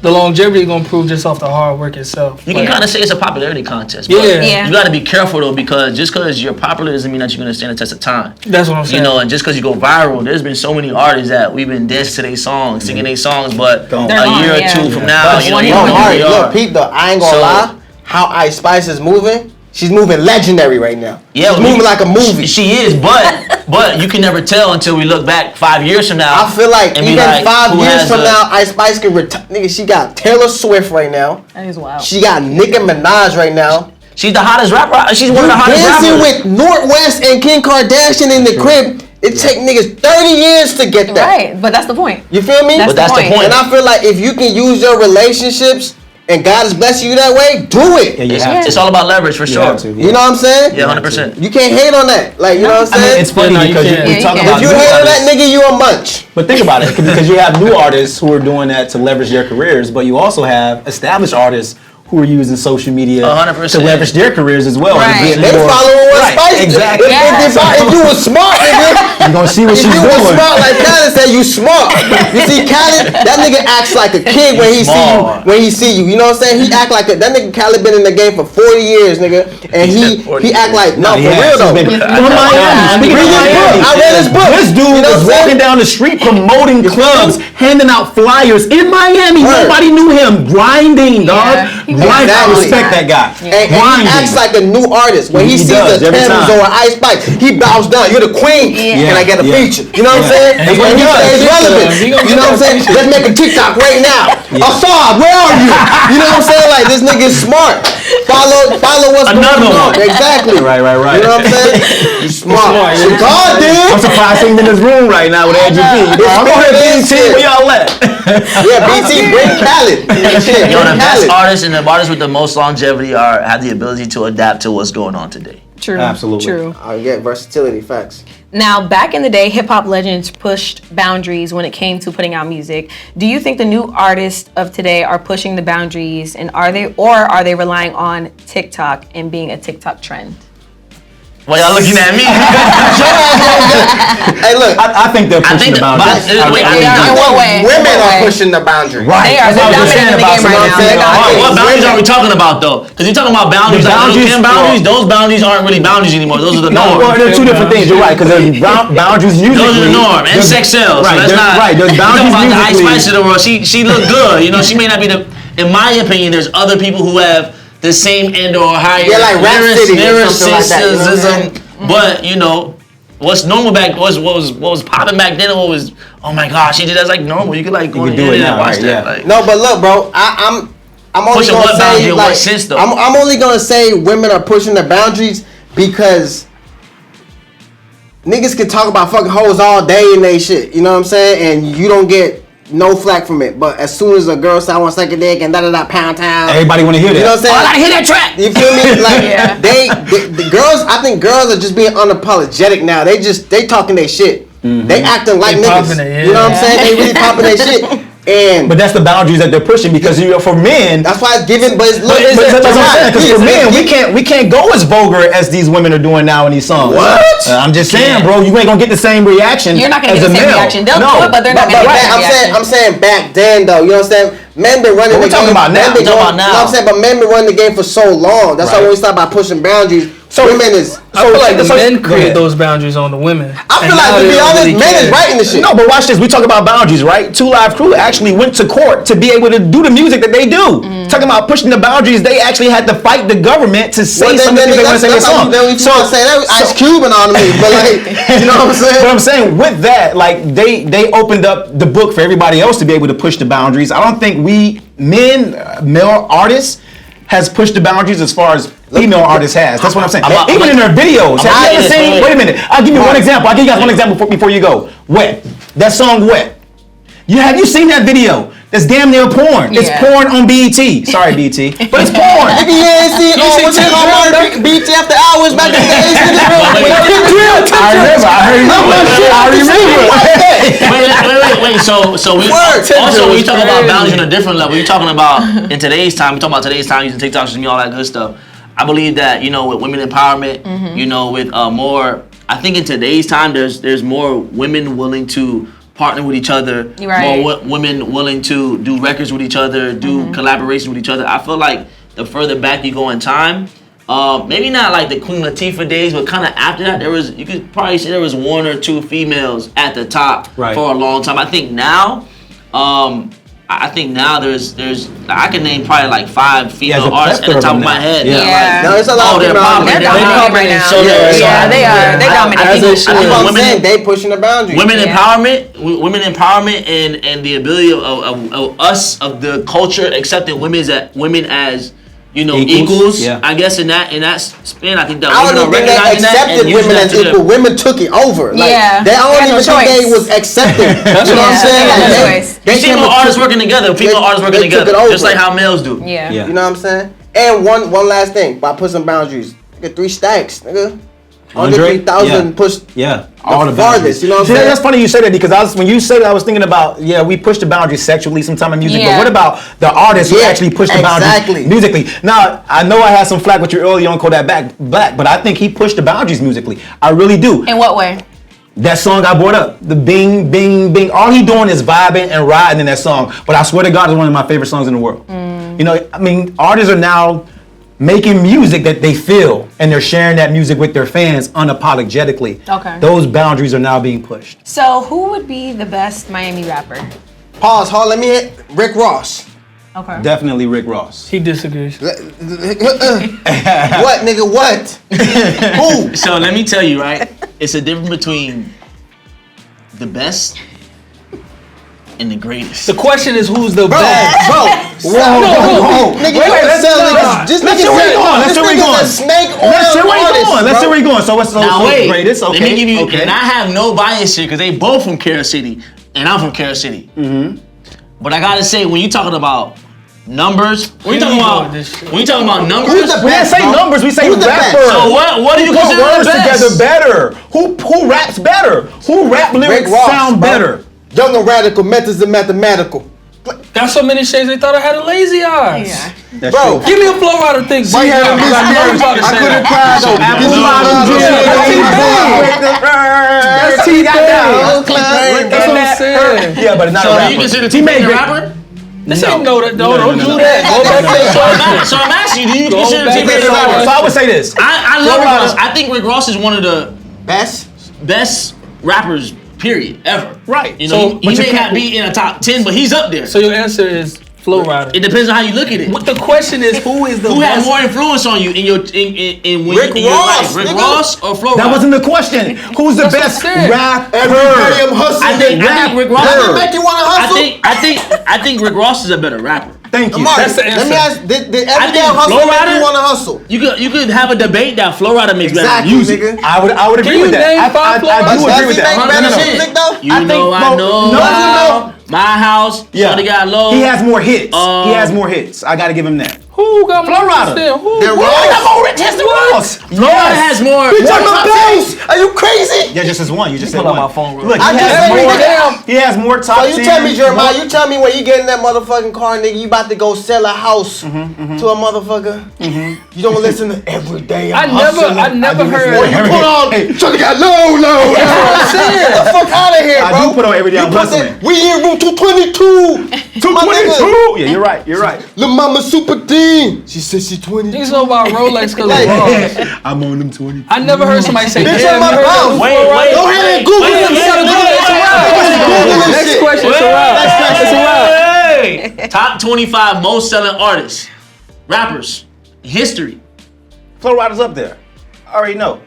the longevity gonna prove just off the hard work itself. You can kind of say it's a popularity contest. But Yeah. you got to be careful, though, because just because you're popular doesn't mean that you're going to stand the test of time. That's what I'm saying. You know, and just because you go viral, there's been so many artists that we've been dancing to their songs, singing their songs, but They're a gone, year or yeah. two from now, you know, you Yo, don't know who Mari, they are. look, Pete, though, I ain't gonna So- lie. How Ice Spice is moving, she's moving legendary right now. Yeah, she's moving like a movie. She is, but you can never tell until we look back 5 years from now. I feel like and be even like, 5 who years has from a- now, Ice Spice can retire. Nigga, she got Taylor Swift right now. That is wild. She got Nicki Minaj right now. She's the hottest rapper. She's one of the You hottest dancing rappers. with Northwest and Kim Kardashian in the crib. It take niggas 30 years to get that. Right, but that's the point. You feel me? That's But that's the point. And I feel like if you can use your relationships and God is blessing you that way, do it. Yeah, you It's, have to. it's all about leverage for You sure. have to, You know what I'm saying? Yeah, 100%. You can't hate on that. Like, you know what I'm I mean, saying? it's funny Yeah, no, you because can't. we Yeah, talk you about if you new hate on that artists. nigga, you a munch. But think about it, because you have new artists who are doing that to leverage their careers, but you also have established artists who are using social media 100%. to leverage their careers as well. Right. And getting They more- following what Right, Spice exactly. If, if you was smart, nigga. You're gonna see what If she's you was doing. smart like Khaled said, you smart. You see Khaled, that nigga acts like a kid when he see you. Smart. When he see you, you know what I'm saying? He act like that nigga Khaled been in the game for 40 years, nigga, and he act like no, for real though. From Read Miami. Speaking of his book. Miami. I read his book. This dude You know was what I'm walking saying? down the street promoting clubs, handing out flyers in Miami. Word. Nobody knew him. Grinding, dog. Yeah. Grinding. I Exactly. respect that guy. And he Grinding. acts like a new artist. When he He sees does, the every Thames time. or Ice Spice, he bows down. You're the queen. Yeah. Can I get a Yeah. feature? You know what I'm Yeah. saying? And That's he when he gonna get stays that relevant. feature. He gonna You get know what I'm that saying? feature. Let's make a TikTok right now. Assad, where are you? You know what I'm saying? Like, this nigga is smart. Follow what's Another going on. one. Exactly. Right. You know what I'm saying? You smart. yeah. God I'm did. surprised he's in this room right now with Angie B. It's I'm on here being shit. team. Where y'all at? Yeah, BT, bring Khaled. Shit, Yo, the bring best Khaled. artists and the artists with the most longevity have the ability to adapt to what's going on today. True. Absolutely. True. I get versatility, facts. Now, back in the day, hip hop legends pushed boundaries when it came to putting out music. Do you think the new artists of today are pushing the boundaries, and are they relying on TikTok and being a TikTok trend? Well, y'all looking at me. Hey, look. I think they're pushing the boundaries. In what way? Women are pushing the boundary. Right. They are. They're dominating the game right now. What boundaries are we talking about though? Because you're talking about boundaries. Boundaries. Those boundaries aren't really boundaries anymore. Those are the norm. Well, they're two different things. You're right. Because there's boundaries musically. Those are the norm. And sex sells. Right. So that's not. Right. There's boundaries musically. The Ice musically. Spice of the world. She looked good. You know, she may not be the. In my opinion, there's other people who have the same and or higher. Yeah, like Rhapsody or something like that. You know what I'm saying? But you know, what's normal back what was popping back then? What was my gosh, she did that's like normal. You could like go You in can do it and now, watch right, that. yeah. Like, No, but look, bro, I'm only pushing gonna what say boundary in like what sense, though? I'm only gonna say women are pushing the boundaries because niggas can talk about fucking hoes all day and they shit. You know what I'm saying? And you don't get no flack from it. But as soon as a girl say I want to suck a dick and pound town, Everybody want to hear that. you know what I'm saying? I gotta hear that track. You feel me? Like Yeah. the girls, I think girls are just being unapologetic now. They talking their shit. They acting like They niggas. popping it, You know what I'm yeah. saying? They really popping their shit. And But that's the boundaries that they're pushing because for men. that's why it's given. But it's But that's what I'm saying. Because for men, we can't go as vulgar as these women are doing now in these songs. What? I'm just saying, bro. You ain't gonna get the same reaction. You're not gonna as get the a same male. reaction. They'll No. do it, but they're not But gonna get the same I'm reaction. saying back then though. You know what I'm saying? Men been running What we the talking game. about now? Men been Talking going, about now. You know what I'm saying? But men been running the game for so long. That's why Right. when we start by pushing boundaries, So- women is. I feel like the so- men go create ahead. those boundaries on the women. I feel And like now to they be don't honest, really men is care. writing the shit. No, but watch this. We talk about boundaries, right? Two Live Crew actually went to court to be able to do the music that they do. Talking about pushing the boundaries, they actually had to fight the government to say some of the things they want to say in their song. Then we say that Ice Cube and all of me, but like, you know what I'm saying? But I'm saying with that, like they opened up the book for everybody else to be able to push the boundaries. I don't think we men, male artists, has pushed the boundaries as far as female artists has. That's what I'm saying. Even in their videos. Have you ever seen? Wait a minute. I'll give you one example. I'll give you guys one example before you go. Wet. That song Wet. Have you seen that video? That's damn near porn. It's Yeah. porn on BET. Sorry, BET, but it's porn. Nigga, you ain't seen what's it called? BT After Hours back in the days. I remember. Wait. So we also when you talk about boundaries on a different level. You're talking about in today's time. We talking about today's time using TikTok, social media, all that good stuff. I believe that with women empowerment, with more. I think in today's time, there's more women willing to partner with each other, Right. more women willing to do records with each other, do collaboration with each other. I feel like the further back you go in time, maybe not like the Queen Latifah days, but kind of after that, you could probably say there was one or two females at the top Right. for a long time. I think now, there's I can name probably like 5 female there's a artists at the plethora top of of my them head. now. Yeah. No, it's a lot of they're female popping. artists. They're dominating right now. Yeah, they are. They dominate. That's what I'm women- saying. They pushing the boundaries. Women Yeah. women empowerment, and the ability of us of the culture accepting women as equals. Yeah. I guess in that span, I think that I women don't are even think they recognizing that accepted and using women that as to their- equal. Women took it over. Like, Yeah. They They don't had even no think they choice. was accepted. You know what I'm Yeah, saying? they had no Like, choice. they Female came artists to- working together. Female artists working they took together, it over. just like how males do. Yeah. Yeah. You know what I'm saying? And one last thing, by pushing boundaries, nigga, 3 stacks, nigga. 103,000 pushed Yeah, all the farthest. You know what I'm See, saying? that's funny you say that because when you said that, I was thinking about we push the boundaries sexually sometime in music, Yeah. but what about the artists who Yeah, actually push the exactly. boundaries musically? Now I know I had some flack with you earlier on Kodak Black, but I think he pushed the boundaries musically. I really do. In what way? That song I brought up, the bing, bing, bing. All he doing is vibing and riding in that song. But I swear to God, it's one of my favorite songs in the world. Artists are now making music that they feel, and they're sharing that music with their fans unapologetically. Okay. Those boundaries are now being pushed. So, who would be the best Miami rapper? Pause. Hold. Let me hit Rick Ross. Okay. Definitely Rick Ross. He disagrees. What, nigga? What? Who? So let me tell you, right? It's a difference between the best and the greatest. The question is, who's the best? Bro. Whoa. Nigga, let's see where he going. Let's see where he going. Snake oil Let's see where he artist, going. Let's see bro. where he going. So what's the Now wait, greatest? Okay. let me give you, okay. and I have no bias here because they both from Carol City, and I'm from Carol City. Mm-hmm. But I gotta say, when you talking about numbers, when you talking about numbers, Who's the We didn't best, say bro? numbers. We say Who's the rapper. best? so what do you Who put consider words the best? together better? Who raps better? Who rap lyrics Rick Ross, sound bro. better? Young and radical, methods and mathematical. Got so many shades they thought I had a lazy eyes. Yeah. That's Bro, true. Give me a Flow Rider thing. Right here, I couldn't cry though. Apple That's T-Pain. That's what I'm saying. Yeah, but not a So rapper. you consider He T-Pain made a great- rapper? This ain't don't do that. Go So I'm asking you, do you consider back T-Pain to a rapper? So I would say this. I love Rick Ross. I think Rick Ross is one of the Best. rappers, period, ever. Right. You So, know, he but you may can't- not be in a top 10, but he's up there. So your answer is Flow Rider. It depends on how you look at it. What the question is, who is the Who had best? more influence on you in your in when Rick in your Ross, life? Rick nigga. Ross or Flow That Rider? wasn't the question. Who's the best what I'm saying. rapper? Every day I'm hustling. I think Rick Ross. Does it make you wanna hustle? I think Rick Ross is a better rapper. Thank you. Amari, That's the let me answer. ask, did I every think day I'm hustling Flow make Rider- you wanna hustle? You could have a debate that Flow Rider makes Exactly, better music. nigga. I would agree you with that. name I five Flow do Riders? agree Does with he that. make No, better no, no. music though? You I know think- I no, know. no, no. My house. Yeah. Shorty got low. He has more hits. He has more hits. I gotta give him that. Who got Flow more Rider. than who? They're What? wrong. I got more hits than Ross. Flow Rider has more. Bitch, I'm the best. Are you crazy? Yeah, just as one. You just said Pull out one. my phone real Look, quick. he I just has said more. damn. He has more top So you 10. tell me, Jeremiah, you tell me when you get in that motherfucking car, nigga, you about to go sell a house to a motherfucker. You don't listen to every day. I never heard. Or you put on, Shorty got low. Get the fuck out of here, bro. I do put on every day. You I'm put hustling. that- We in room 222. 222. Yeah, you're right. You're right. Lil' mama super D. She said she 20. Niggas know about Rolex because Like- of Ross. I'm on them 20. I never heard somebody say, Bitch, damn, I'm you heard about- that Wait, Flow wait. Rider? Go ahead and Google Wait, it. wait, Google wait, it. wait, Google this Next shit. question, it's a wrap. It's a wrap. Hey, top 25 most selling artists, rappers, history. Flow Rider's up there. I already know.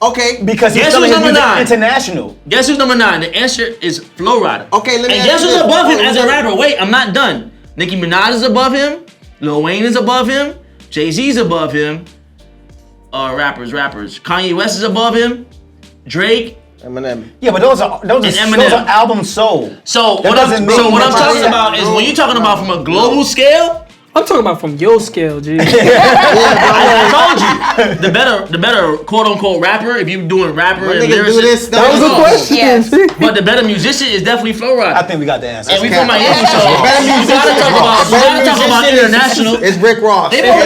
Okay. Because he's Guess selling who's his number music 9? international. Guess who's number 9? The answer is Flow Rider. Okay, let me And ask guess you who's this. above him as a rapper? Wait, I'm not done. Nicki Minaj is above him. Lil Wayne is above him. Jay-Z's above him. Rappers. Kanye West is above him. Drake. Eminem. Yeah, but those are Eminem. albums sold. So That what I'm doesn't mean talking that, about is bro. when you're talking about from a global scale. I'm talking about from your scale, G. I told you the better quote unquote rapper. If you're doing rapper When and niggas do this, lyricist, that was a question. Yes. but the better musician is definitely Flow Rider. I think we got the answer. And we Okay. from Miami, so Better you gotta talk about international. It's Rick Ross. They both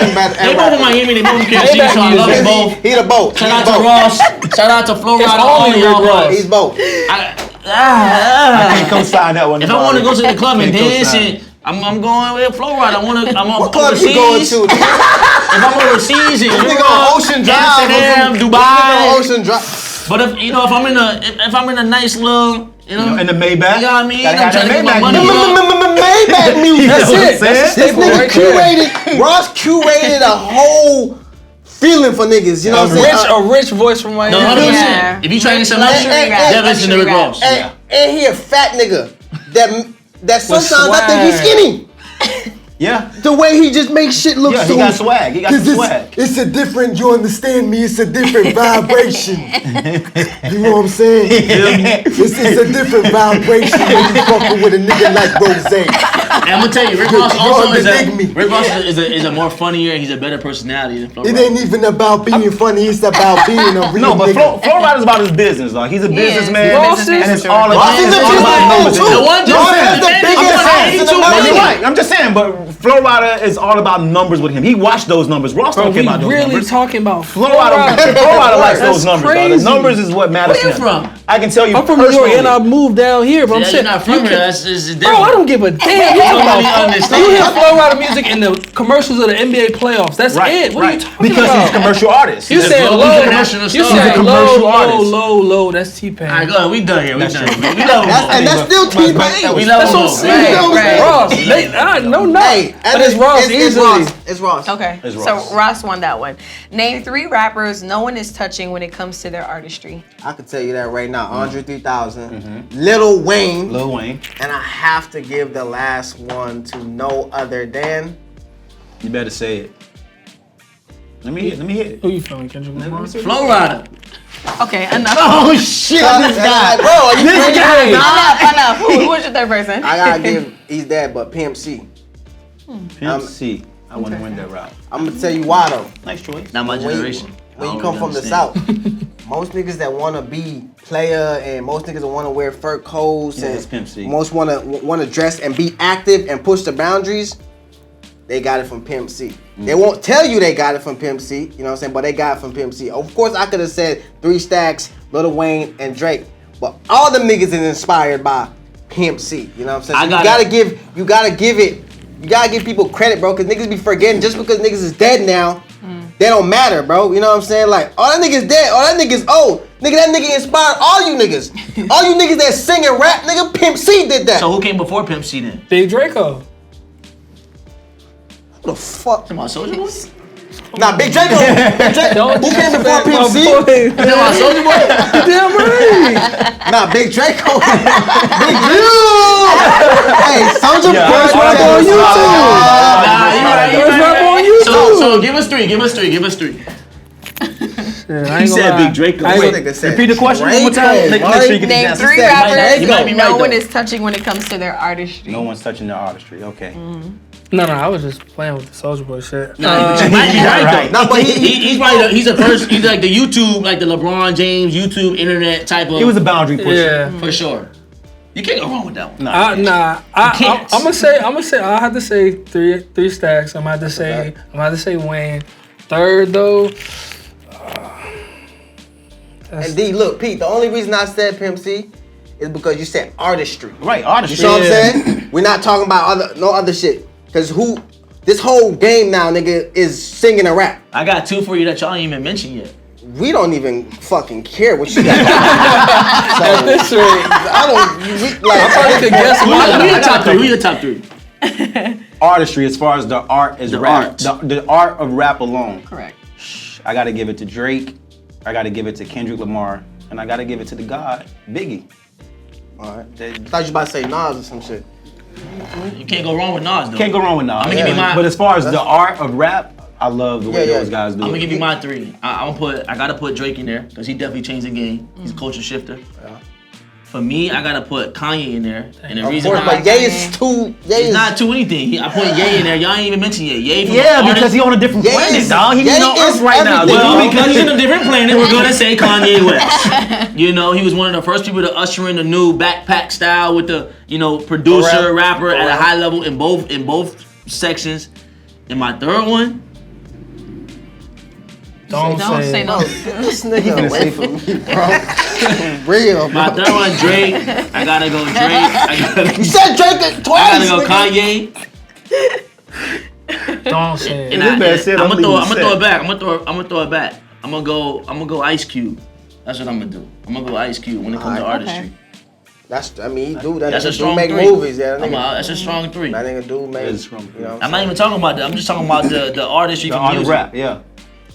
from Miami. They both from KC, so I love them both. He the both. Shout out to Ross. Shout out to Flow Rider. All only y'all Rick Ross. He's both. I can't co-sign that one. If I want to go to the club and Can't dance, co-sign. and I'm going with Flow Rider. I'm What club you going overseas. to? If I'm overseas in Nigga Europe, on Ocean Drive. Amsterdam, Nigga on Dubai. Ocean Drive. But if I'm in a nice little, you know, In the Maybach. you know what I mean? Gotta I'm have trying to that get my Maybach money music. up. Maybach music. That's You know what it. I'm saying? That's a This staple nigga right there. curated. Ross curated a whole feeling for niggas. You know what I'm saying? A rich voice from Miami. No, 100%. Yeah. If you trying to get some Luxury luxury, rap. then listen to Rick Luxury Ross. And he a fat nigga that sometimes I think he's swag. skinny. Yeah. The way he just makes shit look Yeah, so. he got swag. He got some swag. It's a different. You understand me? It's a different vibration. You know what I'm saying? It's a different vibration when you fucking with a nigga like Rose. And I'm gonna tell you, Rick You- Ross you also dig me. Rick Ross is a more funnier. He's a better personality than Flow It Rider. ain't even about being funny. It's about being a real No, but nigga. Flow Rider's about his business, dog. He's a businessman, Ross and is- it's all about Ross is a businessman, too. The one just Ross said is the that biggest nigga ass was in 82 America. No, you're million. right. I'm just saying, but Flow Rider is all about numbers with him. He watched those numbers. Ross Bro, don't care we about those really numbers. talking about Flow Rider likes That's those numbers, dog. crazy. The numbers is what matters. Where you to him. from? I can tell you I'm from New York personally. and I moved down here, but I'm Yeah, you're saying not from you here. can- That's different. Bro, I don't give a damn. You don't talking really about understand. you hear Flow Rider music in the commercials of the NBA playoffs. That's Right, it. What are you right. talking Because about? he's a commercial artist. You He's a said global low. international You star. He's said a commercial low, artist. low. That's T-Pain. All right, go ahead. We done here. We done. We love him. And that's still T-Pain. We love That's him. what I'm saying. Right. Ross, Hey, but it's Ross easily. It's Ross. Okay, It's so Ross. Ross won that one. Name 3 rappers no one is touching when it comes to their artistry. I can tell you that right now. Andre 3000, Lil Wayne, Lil Wayne. and I have to give the last one to no other than. You better say it. Let me hear it. Who you feeling, Kendrick Lamar? Flow Rider. Okay, enough. Oh shit! This guy, bro, are you crazy? Enough. Who's your third person? I gotta give. He's dead, but Pimp C. Pimp C. I want to win that route. I'm gonna tell you why though. Nice choice. Not my When you- generation. When I you don't come from the understand. South, most niggas that wanna be player and most niggas that wanna wear fur coats it's Pimp C. and most wanna dress and be active and push the boundaries, they got it from Pimp C. They won't tell you they got it from Pimp C, you know what I'm saying? But they got it from Pimp C. Of course, I could have said 3 Stacks, Lil Wayne, and Drake, but all them niggas is inspired by Pimp C. You know what I'm saying? So you gotta give people credit, bro, because niggas be forgetting just because niggas is dead now. They don't matter, bro. You know what I'm saying? Like, all that nigga's dead. All that nigga's old. Nigga, that nigga inspired all you niggas. All you niggas that sing and rap, nigga, Pimp C did that. So who came before Pimp C then? Big Draco. What the fuck? Come on, Soulja Boy? Nah, Big Draco. Who came before Pimp C? Come on, Soulja Boy? Damn right. Nah, Big Draco. Big Draco. Hey, Soulja Boy. First rap on YouTube. Nah, you right. First rap on YouTube. So give us three. He said Big Draco. Repeat the question one more time. Make sure you get Name this 3 answer. rappers You might be no right, one though. is touching when it comes to their artistry. No one's touching their artistry. Okay. No, I was just playing with the Soulja Boy shit. Nah, you might be right though. Nah, but He's probably he's the first. He's like the YouTube, like the LeBron James YouTube internet type of. He was a boundary pusher. Yeah. for sure. You can't go wrong with that one. I'm can't. gonna say I have to say 3 Stacks. I'm gonna have to say Wayne. Third though. And D, look, Pete, the only reason I said Pimp C is because you said artistry. Right, artistry. You know what I'm saying? We're not talking about no other shit. Cause this whole game now, nigga, is singing and rap. I got 2 for you that y'all ain't even mentioned yet. We don't even fucking care what you got. At this rate, I I could guess Who your top 3? Artistry, as far as the art is The rap. art. The art of rap alone. Correct. I gotta give it to Drake. I gotta give it to Kendrick Lamar. And I gotta give it to the God, Biggie. Alright. I thought you was about to say Nas or some shit. You can't go wrong with Nas though. Can't go wrong with Nas. I'm gonna give you mine. But as far as the art of rap, I love the way those guys do I'm it. gonna give you my 3. I gotta put Drake in there because he definitely changed the game. He's a culture shifter. Yeah. For me, I gotta put Kanye in there, and the Of reason course, why but Ye is too. it's not to anything. I put Ye in there. Y'all ain't even mention Ye. Ye from Yeah, the because he on a different Ye planet, is- dog. He Ye ain't on is Earth right now. everything. dog. Well, because he's in a different planet, we're gonna say Kanye West. You know, he was one of the first people to usher in the new backpack style with the, producer, Correct. rapper at a Correct. high level in both sections. And my third one, Don't say no. This nigga away from me, bro. Real, my bro. third one, Drake. I gotta go Drake. You said Drake I twice. gotta go nigga. Kanye. Don't say And it. This man said, I'm I'm gonna leaving throw it set. back. I'm gonna throw it back. I'm gonna go Ice Cube. That's what I'm gonna do. I'm gonna go Ice Cube when it comes to Alright. artistry. He do that. That's a nigga do strong make 3. movies, yeah. That nigga, That's a strong 3. that nigga do make. It's strong. You know, I'm not even talking about that. I'm just talking about the artistry The from art of music. rap, yeah.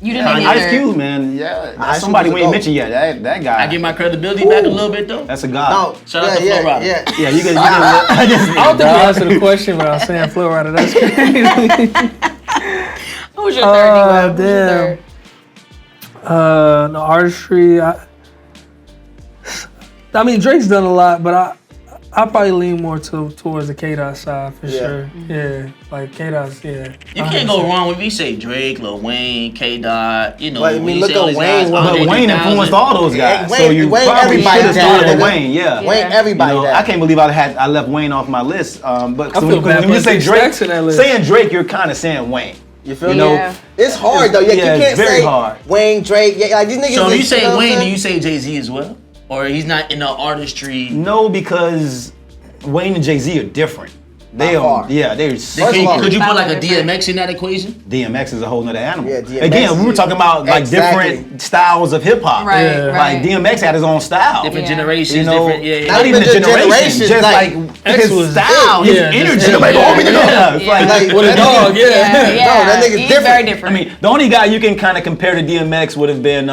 You didn't name Ice either. Cube, man. Yeah. Ice That's somebody Cube we is ain't dope. mentioned yet. That guy. I get my credibility back a little bit though. That's a god. No, Shout out to Flo Rida. Yeah. Yeah, you can. I don't think you answered the question without saying Flo Rida. That's crazy. Who's your third, D-Webb? Who's your damn. third? The artistry. I mean, Drake's done a lot, but I probably lean more towards the K-Dot side for sure. Yeah, like K-Dot's, yeah. You can't go wrong when we say Drake, Lil Wayne, K-Dot, But, I when mean, you look say all at these Wayne, guys, well, Andre But Wayne 3000. influenced all those guys. Wayne- So you Wayne probably everybody should have started down. with Wayne, yeah. Wayne, everybody that. I can't believe I left Wayne off my list. But I feel bad when you for say Big Drake, Stacks in that list. saying Drake, you're kind of saying Wayne. You feel You me? know, Yeah. It's hard though. Yeah, Yeah, you it's can't very say hard. Wayne, Drake. Yeah, like these niggas. So if you is- say know what I'm Wayne, do saying? you say Jay-Z as well? Or he's not in the artistry? No, because Wayne and Jay-Z are different. They By are, far. yeah, they're First of all- Could you put like a Different. DMX in that equation? DMX is a whole nother animal. Yeah, DMX Again, we were is- talking about like Exactly. different styles of hip hop. Right, Yeah. right. Like DMX had his own style. Different Yeah. generations, You know, different. Yeah. Not even the just generation, generations, just like, his X was style, his yeah, energy. just Like, energy. oh, we can do that. It's Yeah. like, With a that dog, nigga- yeah. Yeah, No, that nigga's he's different. very different. I mean, the only guy you can kind of compare to DMX would have been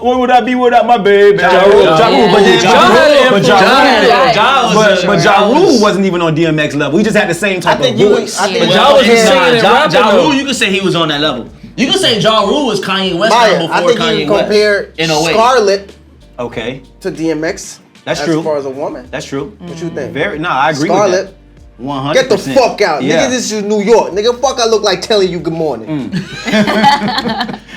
what would I be without my baby? Ja Rule. Ja Rule. But then Ja had an but Ja influence. Rule- but Ja Rule wasn't even on DMX level. We just had the same type think of you voice. I think But Ja was yeah. singing and rapping, Ja though. Rule, you could say he was on that level. You could say Ja Rule was Kanye West Maya, before I think Kanye you can compare West. In a way. Scarlett Okay, to DMX. That's as true. far as a woman. that's true. What you think? I agree Scarlett. with that. 100%. Get the fuck out. Yeah. Nigga, this is New York. Nigga, fuck I look like telling you good morning.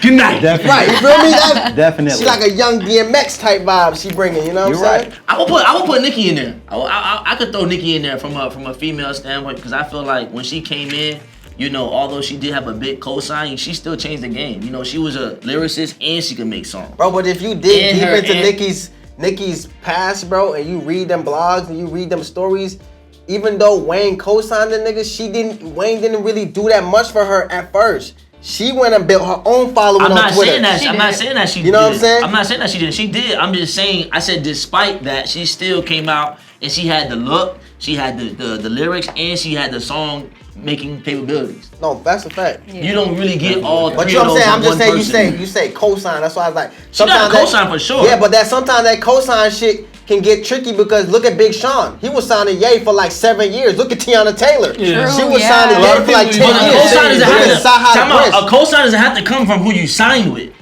Good night. Definitely. Right, you feel me? That, Definitely. She like a young DMX type vibe she bringing, you know what I'm saying? Right. I will put Nicki in there. I could throw Nicki in there from a female standpoint because I feel like when she came in, you know, although she did have a big cosign, she still changed the game. You know, she was a lyricist and she could make songs. Bro, but if you dig deep into Nicki's past, bro, and you read them blogs and you read them stories, even though Wayne co-signed the nigga, Wayne didn't really do that much for her at first. She went and built her own following on Twitter. I'm not saying that she did. You know what I'm saying? I'm not saying that she did. She did. I'm just saying, I said despite that, she still came out and she had the look, she had the lyrics, and she had the song making capabilities. No, that's a fact. Yeah. You don't really get all three but you know of what those I'm saying? in one person. You say cosign. That's why I was like, She got a cosign for sure. Yeah, but sometimes that cosign shit can get tricky because look at Big Sean. He was signing Ye for like 7 years. Look at Tiana Taylor. Yeah. She was signing Ye for like 10 years. A cosign doesn't have to come from who you signed with.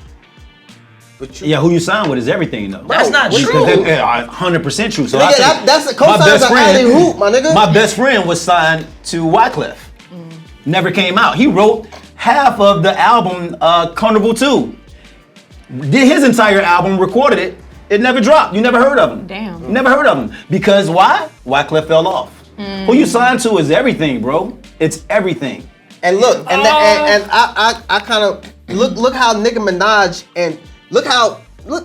Yeah, who you signed with is everything, though. That's not true. 100% true. So nigga, that's a cosign for alley hoop, my nigga. My best friend was signed to Wyclef. Never came out. He wrote half of the album Carnival 2. Did his entire album, recorded it. It never dropped. You never heard of him. Damn. Never heard of him. Because why? Wyclef fell off. Who you signed to is everything, bro. It's everything. And look, and I kind of look how Nicki Minaj and look.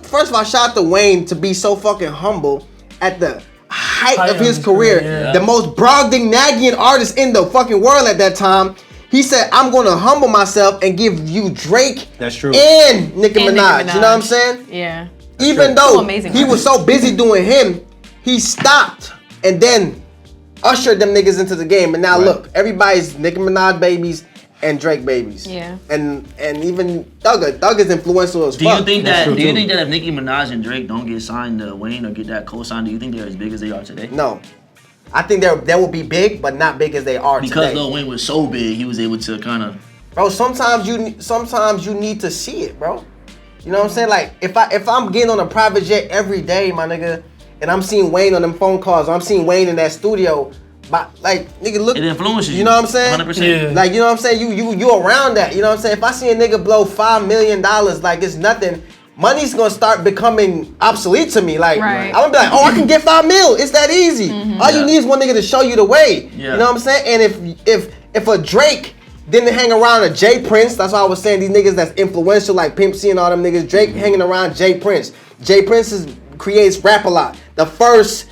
First of all, shout out to Wayne to be so fucking humble at the height of his career. Yeah. The most Brogdon-Nagyan artist in the fucking world at that time. He said, "I'm gonna humble myself and give you Drake." That's true. And Nicki Minaj. You know what I'm saying? Yeah. Even though he was so busy doing him, he stopped and then ushered them niggas into the game. And now look, everybody's Nicki Minaj babies and Drake babies. Yeah. And even Thug is influential as Do fuck. you think that if Nicki Minaj and Drake don't get signed to Wayne or get that co-signed, do you think they're as big as they are today? No. I think they will be big, but not big as they are because today. Lil Wayne was so big, he was able to kind of. Bro, sometimes you need to see it, bro. You know what I'm saying? Like if I'm getting on a private jet every day, my nigga, and I'm seeing Wayne on them phone calls, or I'm seeing Wayne in that studio, but like nigga, look, it influences you. You know what I'm saying? 100%. Yeah. Like you know what I'm saying? You around that. You know what I'm saying? If I see a nigga blow $5 million like it's nothing, money's gonna start becoming obsolete to me. Like I'm gonna be like, oh, I can get $5 million. It's that easy. All you need is one nigga to show you the way. Yeah. You know what I'm saying? And if a Drake didn't hang around a J Prince, that's why I was saying these niggas that's influential like Pimp C and all them niggas. Drake hanging around J Prince. J Prince creates Rap a Lot, the first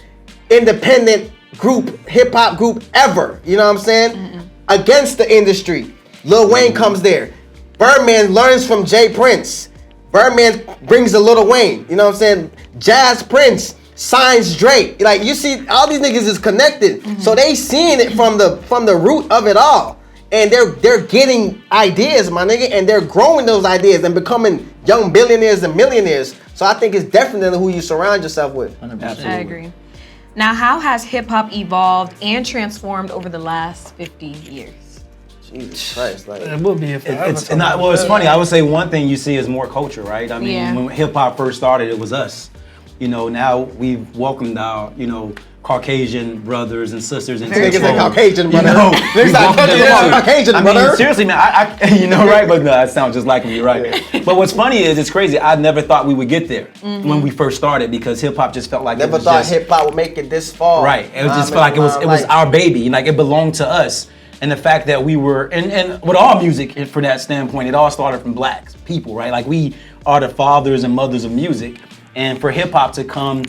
independent group, hip hop group ever. You know what I'm saying? Against the industry. Lil Wayne comes there. Birdman learns from J Prince. Birdman brings a Lil Wayne. You know what I'm saying? Jazz Prince signs Drake. Like you see, all these niggas is connected, so they seeing it from the root of it all. And they're getting ideas, my nigga, and they're growing those ideas and becoming young billionaires and millionaires. So I think it's definitely who you surround yourself with. 100%. I agree. Now, how has hip hop evolved and transformed over the last 50 years? Jesus Christ, like It would be if It's not. Well, it's funny. I would say one thing you see is more culture, right? I mean, when hip hop first started, it was us. You know, now we've welcomed our, Caucasian brothers and sisters into niggas the like fold. Caucasian brother. We've welcomed them all. Caucasian I brother. mean, seriously, man, I right? But no, that sounds just like me, right? But what's funny is it's crazy. I never thought we would get there when we first started because hip hop just felt like Never thought hip hop would make it this far. Right. It just felt like it was our baby, like it belonged to us. And the fact that we were, and with all music, for that standpoint, it all started from black people, right? Like we are the fathers and mothers of music. And for hip hop to come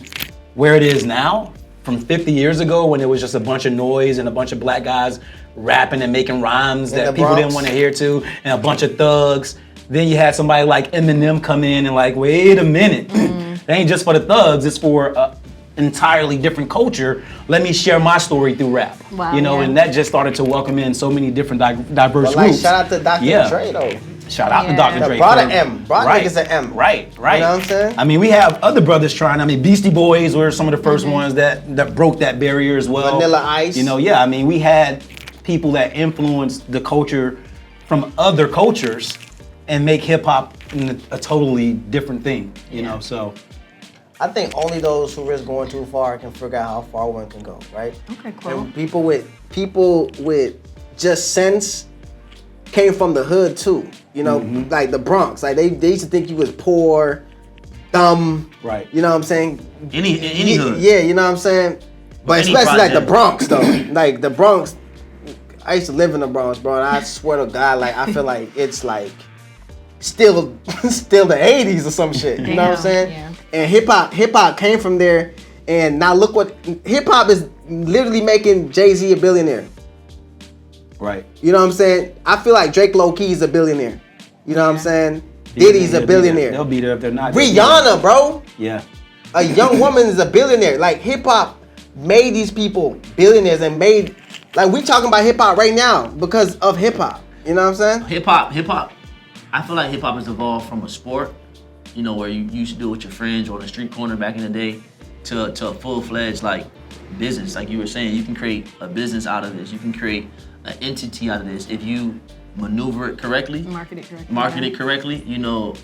where it is now, from 50 years ago when it was just a bunch of noise and a bunch of black guys rapping and making rhymes that people didn't want to hear to, and a bunch of thugs. Then you had somebody like Eminem come in and like, wait a minute, that ain't just for the thugs, it's for entirely different culture. Let me share my story through rap. Wow, and that just started to welcome in so many different diverse Like groups. shout out to Dr. Dre though. Shout out to Dr. Dre. Brought an M. Brought niggas an M. Right. You know what I'm saying? I mean, we have other brothers trying. I mean, Beastie Boys were some of the first ones that broke that barrier as well. Vanilla Ice. I mean, we had people that influenced the culture from other cultures and make hip hop a totally different thing, you know, so. I think only those who risk going too far can figure out how far one can go, right? Okay, cool. And people with just sense came from the hood too. You know, like the Bronx. Like they used to think you was poor, dumb. Right. You know what I'm saying? Any hood. Yeah, you know what I'm saying? But Any especially like the project. Bronx though. Like the Bronx, I used to live in the Bronx, bro, and I swear to God, like I feel like it's like still the 80s or some shit. You know what I'm saying? Yeah. And hip hop came from there, and now look what hip hop is literally making Jay-Z a billionaire. Right. You know what I'm saying? I feel like Drake low key is a billionaire. You know what I'm saying? Diddy's a billionaire. They'll be there if they're not. Rihanna, bro. Yeah. A young woman is a billionaire. Like hip hop made these people billionaires and made, like we talking about hip hop right now because of hip hop. You know what I'm saying? Hip hop. I feel like hip hop has evolved from a sport, you know, where you used to do it with your friends or on the street corner back in the day, to a full-fledged like business. Like you were saying, you can create a business out of this. You can create an entity out of this if you maneuver it correctly. Market it correctly. You know,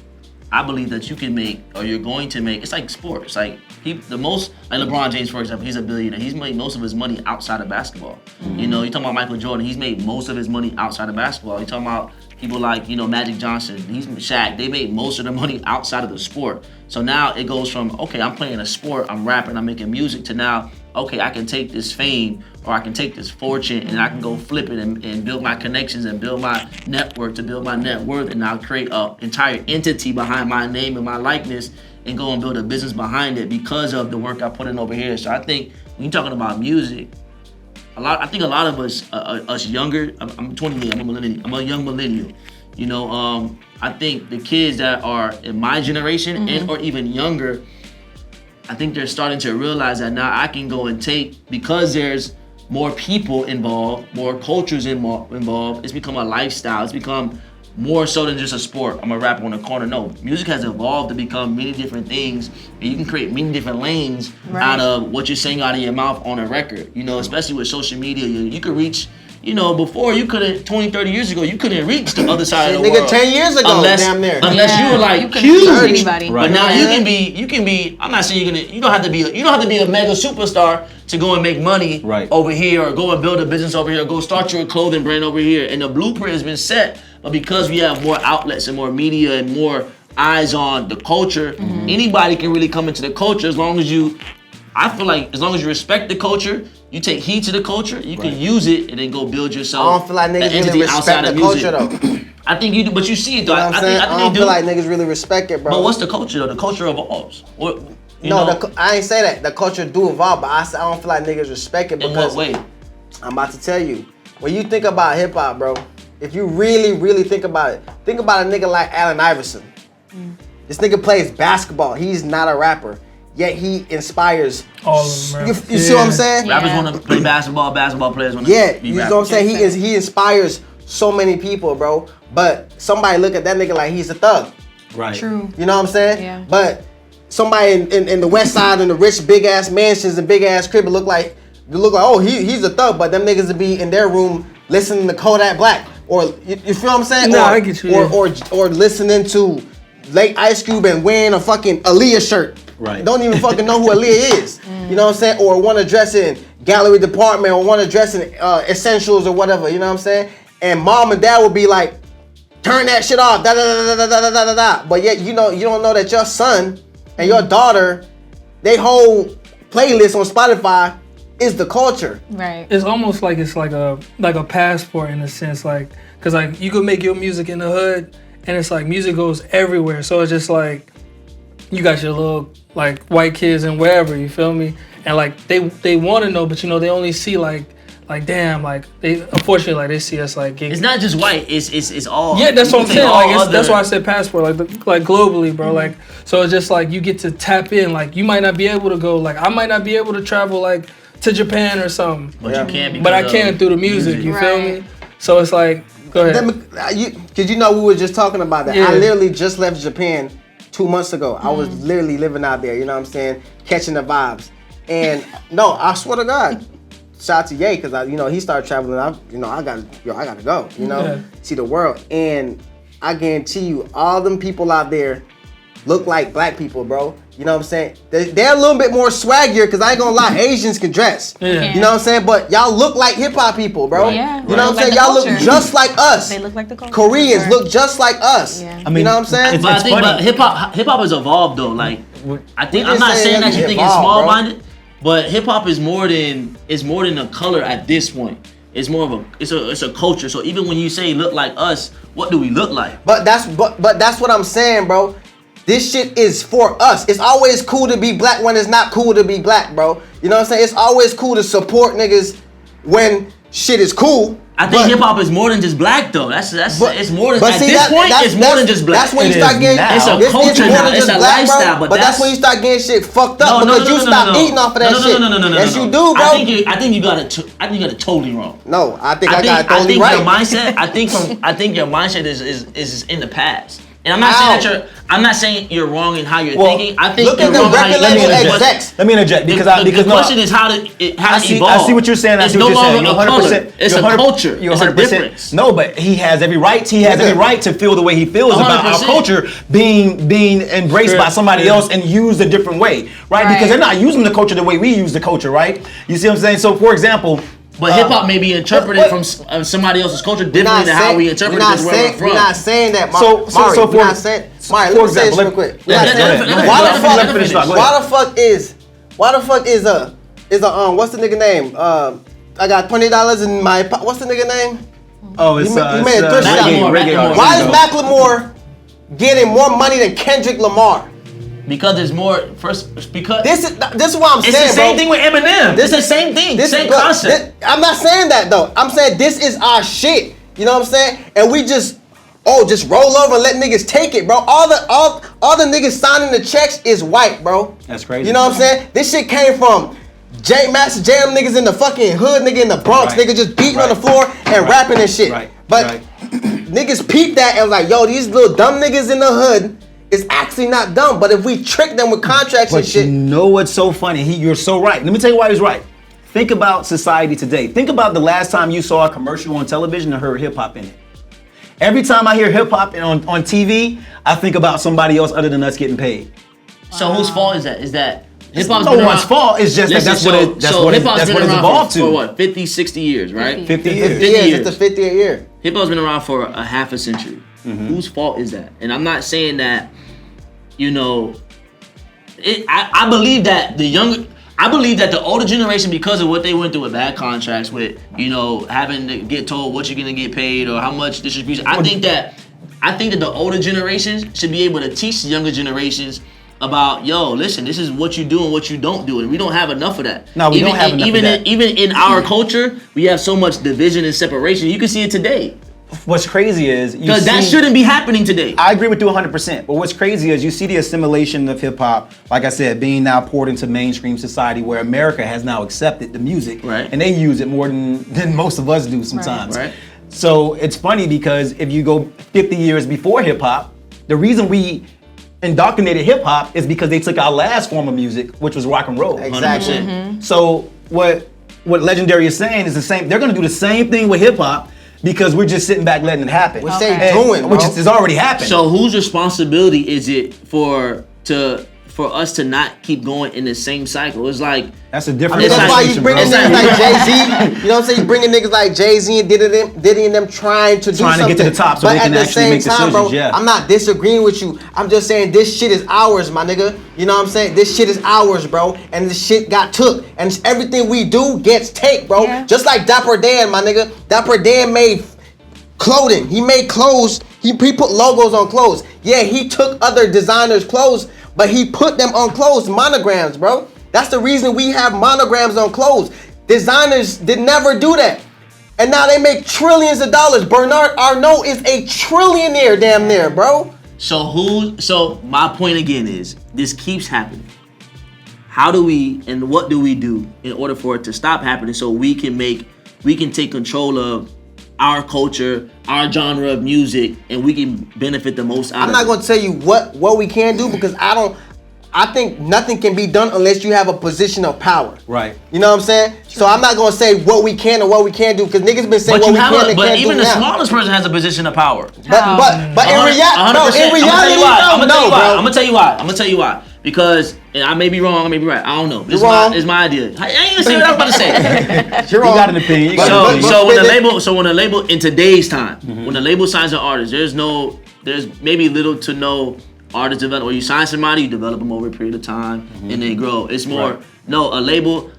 I believe that you can make, or you're going to make. It's like sports. Like like LeBron James, for example, he's a billionaire. He's made most of his money outside of basketball. You know, you talking about Michael Jordan. He's made most of his money outside of basketball. You talking about people like, you know, Magic Johnson, Shaq. They made most of their money outside of the sport. So now it goes from, okay, I'm playing a sport, I'm rapping, I'm making music, to now, okay, I can take this fame or I can take this fortune and I can go flip it and build my connections and build my network to build my net worth, and I'll create an entire entity behind my name and my likeness and go and build a business behind it because of the work I put in over here. So I think when you're talking about music, I think a lot of us younger, I'm 28, I'm a millennial, I'm a young millennial. You know, I think the kids that are in my generation and or even younger, I think they're starting to realize that now I can go and take, because there's more people involved, more cultures involved, it's become a lifestyle. It's become more so than just a sport. I'm a rapper on the corner. No, music has evolved to become many different things, and you can create many different lanes out of what you're saying out of your mouth on a record. You know, especially with social media, you could reach. You know, before you couldn't, 20, 30 years ago, you couldn't reach the other side of the world. 10 years ago, damn near. Unless you were like you huge. anybody. But now you can be. I'm not saying you don't have to be a mega superstar to go and make money over here, or go and build a business over here, or go start your clothing brand over here. And the blueprint has been set. But because we have more outlets and more media and more eyes on the culture, anybody can really come into the culture as long as you respect the culture. You take heed to the culture, you can use it and then go build yourself. I don't feel like niggas really respect the culture though. I think you do, but you see it though. You know what I'm saying? I don't feel like niggas really respect it, bro. But what's the culture though? The culture evolves. I ain't say that. The culture do evolve, but I don't feel like niggas respect it because. In what way? I'm about to tell you. When you think about hip hop, bro, if you really, really think about it, think about a nigga like Allen Iverson. This nigga plays basketball. He's not a rapper. Yet he inspires all of them. You see what I'm saying? Rappers want to play basketball players want to be you rappers. know what I'm saying? He inspires so many people, bro. But somebody look at that nigga like he's a thug. Right. True. You know what I'm saying? Yeah. But somebody in the West Side in the rich big ass mansions and big ass crib look like oh he's a thug, but them niggas would be in their room listening to Kodak Black, or you feel what I'm saying? No, I get you. Or listening to Late Ice Cube and wearing a fucking Aaliyah shirt. Right. Don't even fucking know who Aaliyah is. You know what I'm saying? Or want to dress in gallery department, or want to dress in essentials or whatever. You know what I'm saying? And mom and dad will be like, turn that shit off. Da da da da da da da da. But yet you don't know that your son and your daughter, they whole playlist on Spotify is the culture. Right. It's almost like it's like a passport in a sense, like, cause like you could make your music in the hood, and it's like music goes everywhere. So it's just like you got your little like white kids and wherever, you feel me? And like they want to know, but you know they only see like damn, like they unfortunately like they see us like it's not just white, it's all. Yeah, that's what I'm saying. Like that's why I said passport, like globally, bro. Like so it's just like you get to tap in. Like you might not be able to go. Like I might not be able to travel like to Japan or something. But you can. But I can through the music. You feel me? So it's like go ahead. Cause you know we were just talking about that. Yeah. I literally just left Japan 2 months ago. I was literally living out there. You know what I'm saying? Catching the vibes. And no, I swear to God. Shout out to Ye, because he started traveling. I gotta go. See the world. And I guarantee you, all them people out there look like black people, bro. You know what I'm saying? They're a little bit more swaggier, because I ain't gonna lie, Asians can dress. Yeah. You know what I'm saying? But y'all look like hip-hop people, bro. Yeah. You know what I'm saying? Like Y'all the look culture. just like us. They look like the culture. Koreans look just like us. Yeah. I mean, you know what I'm saying? But I think hip hop has evolved though. Like I think I'm not saying that you think it's small minded, but hip hop is more than a color at this point. It's more of it's a culture. So even when you say look like us, what do we look like? But that's what I'm saying, bro. This shit is for us. It's always cool to be black when it's not cool to be black, bro. You know what I'm saying? It's always cool to support niggas when shit is cool. I think hip hop is more than just black though. It's more than at this point. It's more than just black. That's when you start getting. It's a culture now. It's a lifestyle. But that's when you start getting shit fucked up because you stop eating off of that shit. No. Yes, you do, bro. I think you got it totally wrong. No, I think I got it totally right. Your mindset. I think your mindset is in the past. And I'm not saying you're wrong in how you're thinking. I think look you're at the wrong how record you're label thinking. execs. Let me interject because the question is how to evolve. I see what you're saying. It's no longer a color. It's a culture. It's a difference. No, but he has every right. He has every right to feel the way he feels about our 100%. culture being embraced by somebody else and used a different way, right? Because they're not using the culture the way we use the culture, right? You see what I'm saying? So, for example. But hip hop may be interpreted from somebody else's culture differently than how we interpret it where we're from. We're not saying that, Mari, we're not saying. Mari, let me say this real quick. Why the fuck is what's the nigga name? I got $20 in my what's the nigga name? Oh, it's he made a thrift shop. Why is Macklemore getting more money than Kendrick Lamar? Because there's more because this is what I'm saying. It's the same thing with Eminem. It's the same thing. Same concept. I'm not saying that though. I'm saying this is our shit. You know what I'm saying? And we just roll over and let niggas take it, bro. All the niggas signing the checks is white, bro. That's crazy. You know what I'm saying? This shit came from Master Jam niggas in the fucking hood, nigga in the Bronx, nigga just beating on the floor and rapping and shit. But niggas peep that and like, yo, these little dumb niggas in the hood. It's actually not dumb, but if we trick them with contracts and shit. But you know what's so funny? You're so right. Let me tell you why he's right. Think about society today. Think about the last time you saw a commercial on television and heard hip hop in it. Every time I hear hip hop on TV, I think about somebody else other than us getting paid. So whose fault is that? Is that hip hop's no one's fault. It's just that's what it's evolved to. For what? 50, 60 years, right? 50 years. It's the 50th year. Hip hop's been around for a half a century. Mm-hmm. Whose fault is that? And I'm not saying that, you know, I believe that the older generation, because of what they went through with bad contracts, with, you know, having to get told what you're gonna get paid or how much distribution, I think that the older generations should be able to teach the younger generations about, yo, listen, this is what you do and what you don't do, and we don't have enough of that. No, we don't have enough of that. Even in our culture, we have so much division and separation. You can see it today. What's crazy is because that shouldn't be happening today. I agree with you 100%. But what's crazy is you see the assimilation of hip hop, like I said, being now poured into mainstream society, where America has now accepted the music, right? And they use it more than most of us do sometimes. Right. So it's funny because if you go 50 years before hip hop, the reason we indoctrinated hip hop is because they took our last form of music, which was rock and roll. Exactly. Mm-hmm. So what Legendary is saying is the same. They're gonna do the same thing with hip hop. Because we're just sitting back letting it happen. Which they doing, bro. Which is already happened. So whose responsibility is it for us to not keep going in the same cycle? It's like that's a different. That's why you bringing niggas like Jay-Z. You know what I'm saying? You bringing niggas like Jay-Z and Diddy and them trying to do something. To get to the top, so they can actually make decisions. Bro, I'm not disagreeing with you. I'm just saying this shit is ours, my nigga. You know what I'm saying? This shit is ours, bro. And this shit got took. And everything we do gets take, bro. Yeah. Just like Dapper Dan, my nigga. Dapper Dan made clothing. He made clothes. He put logos on clothes. Yeah, he took other designers' clothes, but he put them on clothes, monograms, bro. That's the reason we have monograms on clothes. Designers did never do that. And now they make trillions of dollars. Bernard Arnault is a trillionaire damn near, bro. So my point again is, this keeps happening. How do we and what do we do in order for it to stop happening so we can take control of our culture, our genre of music, and we can benefit the most out of it? I'm not going to tell you what we can do because I I think nothing can be done unless you have a position of power. Right. You know what I'm saying? So I'm not gonna say what we can or what we can't do because niggas been saying what we can and can't do now. But even the smallest person has a position of power. But in reality, I'm gonna tell you why. Because and I may be wrong, I may be right. I don't know. This is my idea. I ain't even saying what I was about to say. You're wrong. You got an opinion. So when a label in today's time, when a label signs an artist, there's maybe little to no artist development. Or you sign somebody, you develop them over a period of time, and they grow. It's more a label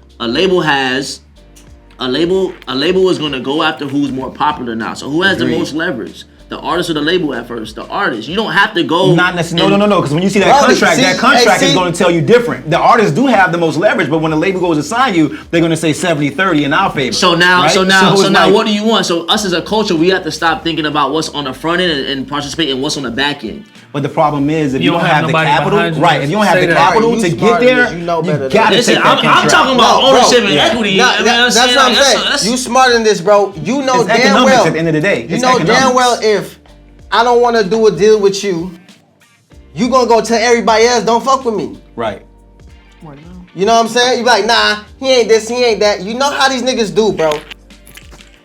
is gonna go after who's more popular now. So who has the most leverage? The artist or the label at first? The artist. You don't have to go. Not necessarily. No. Because when you see that contract is going to tell you different. The artists do have the most leverage, but when the label goes to sign you, they're going to say 70-30 in our favor. So now, right? what do you want? So us as a culture, we have to stop thinking about what's on the front end and participate in what's on the back end. But the problem is if you don't have the capital, if you don't have the capital to get there, you got to take that contract. I'm talking about ownership and equity. That's what I'm saying. You smarter than this, bro. You know damn well. At the end of the day, you know damn well if I don't want to do a deal with you, you gonna go tell everybody else don't fuck with me. Right. You know what I'm saying? You be like, nah, he ain't this, he ain't that. You know how these niggas do, bro.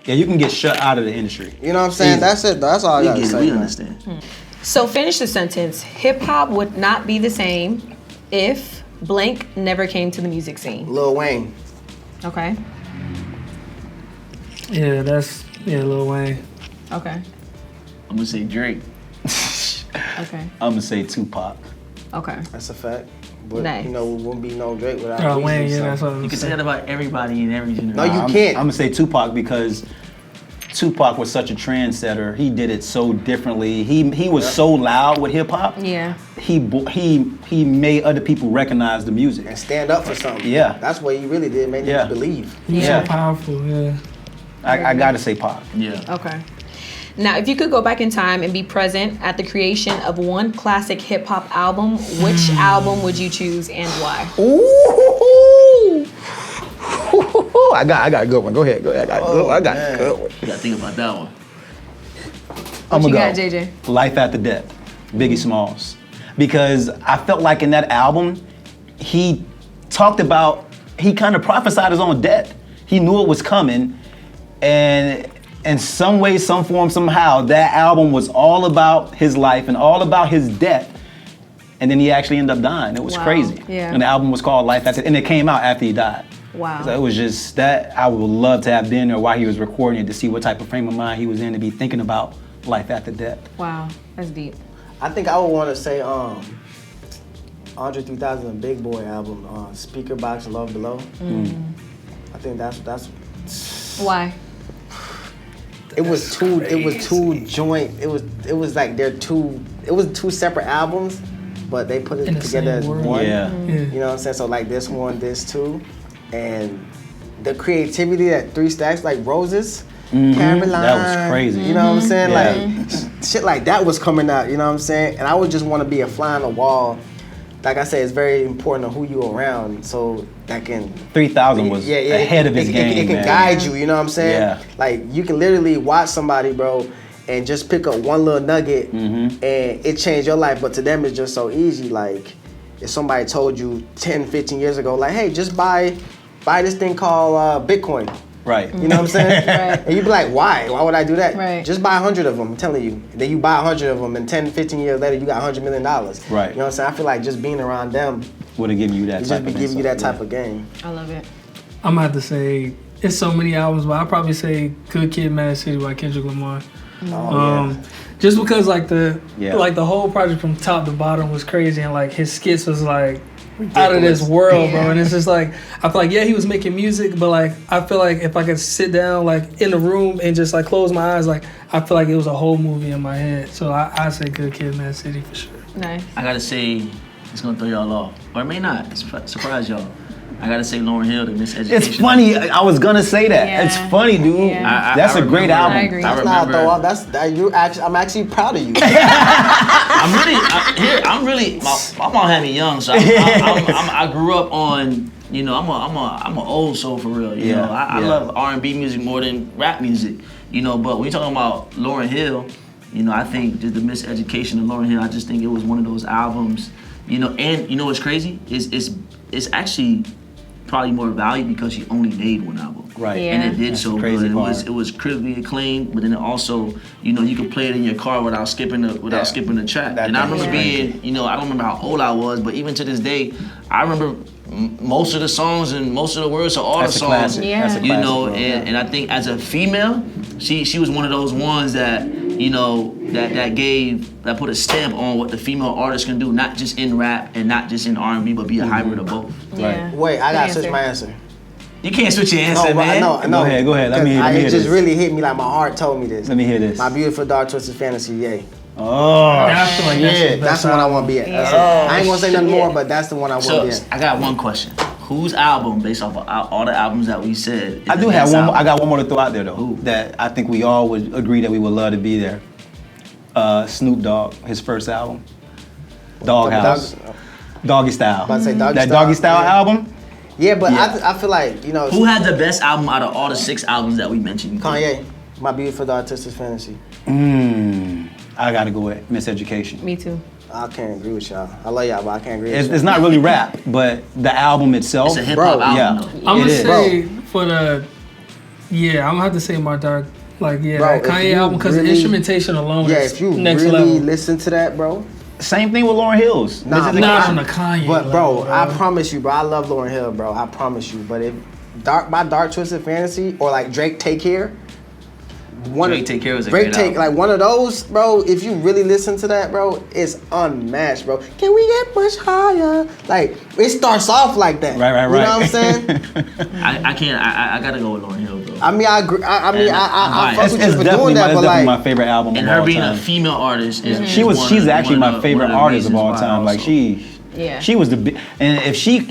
Yeah, you can get shut out of the industry. You know what I'm saying? That's it. That's all I gotta say. We understand. So finish the sentence. Hip hop would not be the same if blank never came to the music scene. Lil Wayne. Okay. Yeah, Lil Wayne. Okay. I'm gonna say Drake. Okay. I'm gonna say Tupac. Okay. That's a fact. But Nice. you know, we wouldn't be no Drake without Wayne, reason, that's what I'm You can say saying. that about everybody in every generation. No, you can't. I'm gonna say Tupac because Tupac was such a trendsetter. He did it so differently. He was so loud with hip hop. Yeah. He made other people recognize the music and stand up for something. Yeah. That's what he really did, made niggas believe. He's so powerful, yeah. I gotta say Pac. Yeah. Okay. Now, if you could go back in time and be present at the creation of one classic hip hop album, which album would you choose and why? Ooh. I got a good one. Go ahead. I got a good one. You gotta think about that one. What you got, JJ? Life After Death, Biggie Smalls. Because I felt like in that album, he kind of prophesied his own death. He knew it was coming, and in some way, some form, somehow, that album was all about his life and all about his death. And then he actually ended up dying. It was crazy. Yeah. And the album was called Life After, and it came out after he died. Wow. So it was just that I would love to have been there while he was recording it to see what type of frame of mind he was in to be thinking about life after death. Wow, that's deep. I think I would want to say Andre 3000 Big Boy album, Speaker Box Love Below. I think that's Why? It was two joint. It was like it was two separate albums, but they put it together as one. Yeah. You know what I'm saying? So like this one, this two, and the creativity that 3 Stacks like Roses, Caroline. That was crazy. You know what I'm saying? Yeah. Like shit like that was coming out. You know what I'm saying? And I would just want to be a fly on the wall. Like I said, it's very important who you around, so that can 3000 was ahead of his game. It can guide you. You know what I'm saying? Yeah. Like you can literally watch somebody, bro, and just pick up one little nugget, and it changed your life. But to them, it's just so easy. Like if somebody told you 10, 15 years ago, like, hey, just buy this thing called Bitcoin. Right. You know what I'm saying? Right. And you'd be like, why? Why would I do that? Right. Just buy 100 of them, I'm telling you. Then you buy 100 of them, and 10, 15 years later, you got $100 million. Right. You know what I'm saying? I feel like just being around them would have given you that type of giving you that type of game. I love it. I'm gonna have to say, it's so many albums, but I'll probably say Good Kid, Mad City by Kendrick Lamar. Just because like the whole project from top to bottom was crazy, and like his skits was like out of this world, bro. And it's just like, I feel like, he was making music, but like, I feel like if I could sit down like in the room and just like close my eyes, like I feel like it was a whole movie in my head. So I say Good Kid, Mad City for sure. Nice. I gotta say, it's gonna throw y'all off, or it may not. Surprise y'all. I gotta say Lauryn Hill, The Miseducation. It's funny. I was gonna say that. Yeah. It's funny, dude. Yeah. That's a great album. I agree. That's not a throw off. I'm actually proud of you. I'm really. My mom had me young, so I grew up on. You know, I'm an old soul for real. You know, I love R&B music more than rap music. You know, but when you're talking about Lauryn Hill, you know, I think just The Miseducation of Lauryn Hill, I just think it was one of those albums You know, and you know what's crazy? It's actually probably more value because she only made one album. Right. Yeah. And it did That's so the crazy good. part. It was critically acclaimed, but then it also, you know, you could play it in your car without skipping the track. That And I thing remember is being, you know, I don't remember how old I was, but even to this day, I remember most of the songs and most of the words of all That's the a songs. classic. Yeah. That's a You classic, know, bro. and I think as a female, she was one of those ones that, you know, that put a stamp on what the female artist can do, not just in rap and not just in R&B, but be a hybrid of both. Yeah. Wait, I Good gotta switch answer. my answer. You can't switch your answer, man. No. Go ahead. Let me hear It just this. really hit me like my heart told me this. Let me hear this. My Beautiful Dark Twisted Fantasy, yay. Oh, I feel like That's the one I want to be at. That's it. I ain't gonna say nothing more, but that's the one I want to So be at. I got one question. Whose album, based off of all the albums that we said, is I the do have best one more. I album? got one more to throw out there though. Ooh. That I think we all would agree that we would love to be there. Snoop Dogg, his first album, Doghouse, Doggy Style. About to say Doggy that Style, Doggy Style yeah. album. Yeah, but Yeah. I feel like, you know, Who had the best album out of all the 6 albums that we mentioned? Kanye, My Beautiful Dark Twisted Fantasy. I gotta go with Miseducation. Me too. I can't agree with y'all. I love y'all, but I can't agree with It's, y'all. it's not really rap, but the album itself. It's a hip hop Bro, album. yeah. though. I'm It gonna is. say for the, I'm gonna have to say my dark, Bro, that if Kanye you album because really- the instrumentation alone Yeah, is if you next really level. listen to that, bro. Same thing with Lauryn Hill's. Nah, Miseducation. Not on the Kanye. But bro, level, I promise you, bro, I love Lauryn Hill, bro. I promise you. But if my Dark Twisted Fantasy or like Drake Take Care, Drake Take Care was a Drake great Take album. like one of those, bro. If you really listen to that, bro, it's unmatched, bro. Can we get much higher? Like it starts off like that. Right. You know what I'm saying? I can't. I gotta go with Lauryn Hill, bro. I mean, I agree. I fuck It's, with you it's for definitely, doing that, it's but definitely like, my favorite album And of her all being time. a female artist is She's actually my favorite artist of all reasons why time. Like also. Yeah. she was the and if she a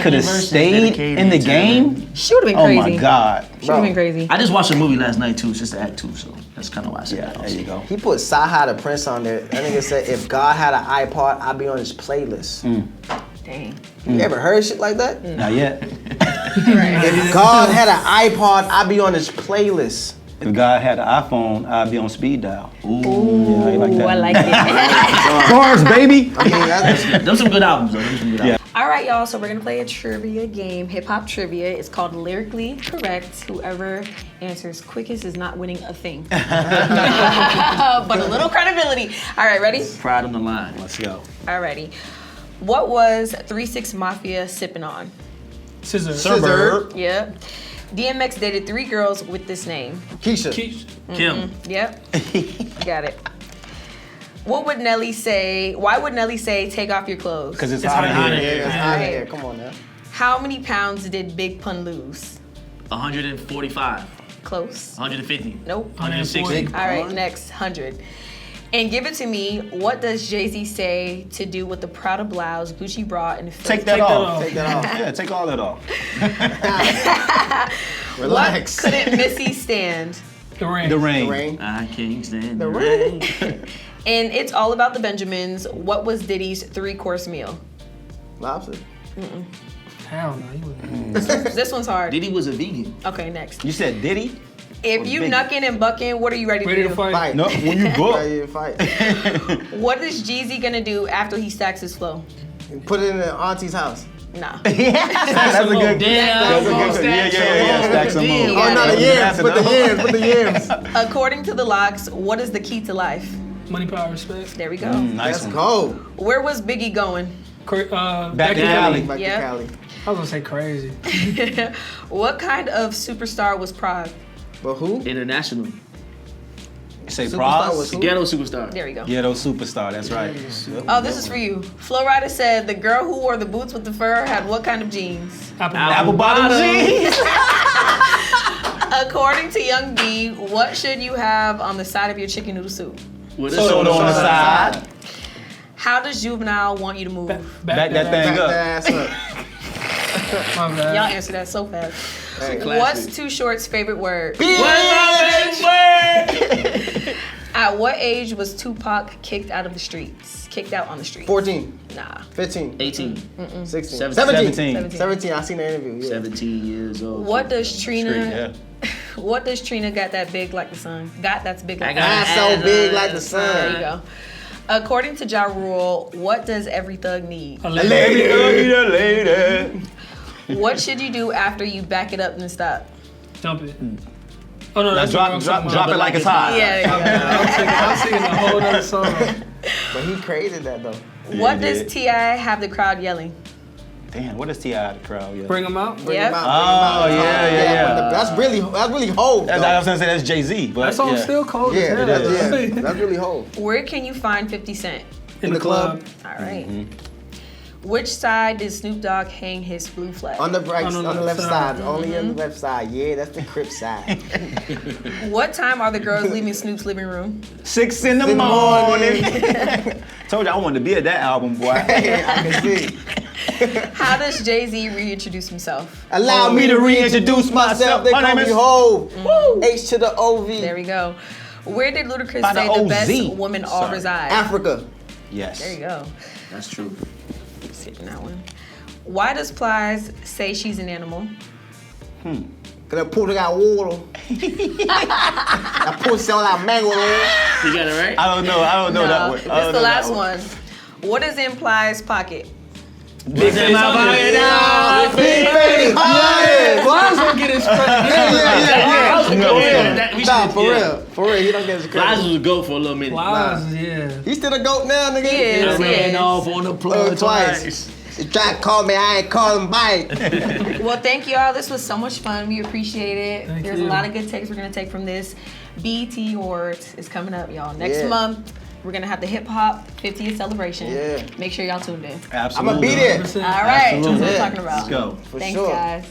could have verse stayed dedicated in the to game, She would have been oh crazy. my god. She would have been crazy. I just watched a movie last night too, Sister Act 2, so that's kind of why I said Yeah, that. there you go. he put Saha the Prince on there. That nigga said, if God had an iPod, I'd be on his playlist. Dang. You ever heard shit like that? Not yet. If God had an iPod, I'd be on his playlist. If God had an iPhone, I'd be on speed dial. Ooh, Yeah, you like that? I like it. Bars, baby. I mean, that's Them some good albums, though. Them some good albums. All right, y'all. So we're gonna play a trivia game, hip hop trivia. It's called Lyrically Correct. Whoever answers quickest is not winning a thing, but a little credibility. All right, ready? Pride on the line. Let's go. Alrighty. What was 3-6 Mafia sipping on? Scissor. Scissor. Yep. DMX dated 3 girls with this name. Keisha. Kim. Yep. Got it. What would Nelly say? Why would Nelly say take off your clothes? Because it's It's hot hot in in here. here. Yeah, it's out of here. Come on now. How many pounds did Big Pun lose? 145. Close. 150. Nope. 160. All right, next 100. And give it to me. What does Jay-Z say to do with the Prada blouse, Gucci bra, and Take that off. Take that off. Yeah, take all that off. Relax. What couldn't Missy stand? The Rain. The rain. The rain. I can't stand The the rain. rain. And It's All About the Benjamins. What was Diddy's 3-course meal? Lobster. Hell no. You wouldn't. This one's hard. Diddy was a vegan. Okay, next. You said Diddy? If you Biggie? knucking and bucking, what are you ready, Ready to to do? fight. Fight. No, when you book. Ready to fight. What is Jeezy gonna do after he stacks his flow? Put it in the auntie's house. Nah. That's a good. That's a good. Yeah. Stack some more. Oh, no, the yams. Put the yams. Put the yams. According to the locks, what is the key to life? Money, power, respect. There we go. Nice Let's one. go. Where was Biggie going? Back to Yeah. Cali. Back Yep. to Cali. I was gonna say crazy. What kind of superstar was Prague? But who? International. Say Superstar Pras. was who? Ghetto superstar. There we go. Ghetto superstar. That's right. Oh, this is for you. Flo Rida said the girl who wore the boots with the fur had what kind of jeans? Apple bottom jeans. According to Young B, what should you have on the side of your chicken noodle soup? With a Soda on the side. How does Juvenile want you to move? Back that thing Back up. that ass up. My bad. Y'all answer that so fast. Hey. What's Too Short's favorite word? Bitch. At what age was Tupac kicked out of the streets? Kicked out on the streets? 14, Nah. 15, 18. 16, 17. 17. 17. I seen the interview. Yeah. 17 years old. What does Trina? Yeah. What does Trina got that big like the sun? Got that's big like the I sun. got Ass so big like the There you sun. go. According to Ja Rule, what does every thug need? A lady. lady. What should you do after you back it up and stop? Dump it. Oh no, Now that's drop it like it's hot. Yeah, there you I'm singing a whole other song. But he created that though. go. What Yeah, does T.I. have the crowd yelling? Damn, what is T.I. the crowd? Yeah. Bring them out. Bring Yep. him out, Oh, bring him out. yeah. That's really Hov. I was gonna say that's Jay-Z, but That song's yeah. still cold Yeah, as hell. that's really Hov. Where can you find 50 Cent? In the club. All right. Which side did Snoop Dogg hang his blue flag? On the right, On the on the left left side, side. only on the left side. Yeah, that's the Crip side. What time are the girls leaving Snoop's living room? 6 in the morning. Told you I wanted to be at that album, boy. I can see. How does Jay-Z reintroduce himself? Allow me to reintroduce myself. They My call name me is- Hov. H to the OV. There we go. Where did Ludacris By the say the OZ. best women all Sorry. reside? Africa. Yes. There you go. That's true. Skipping that one. Why does Plies say she's an animal? Cause that pussy got water. That pussy sound like mango. You got it right? I don't know that one. This is the last one. What is in Plies' pocket? Big in my pocket now. Big baby. Yeah. Lions don't get his credit. That was a good one. We Nah, should- for yeah. real. For real, he don't get his Lions credit. was a goat for a little minute. Lions, yeah. He's still a goat now, nigga. He is. I ran Yes. off on the plug Twice. He tried to call me, I ain't call him back. Well, thank y'all. This was so much fun. We appreciate it. Thank There's you. a lot of good takes we're going to take from this. BET Awards is coming up, y'all. Next Yeah. month, we're going to have the hip hop 50th celebration. Yeah. Make sure y'all tuned in. Absolutely. I'ma be there. All right. That's what we're Yeah. talking about. Let's go. For Thanks, sure. guys.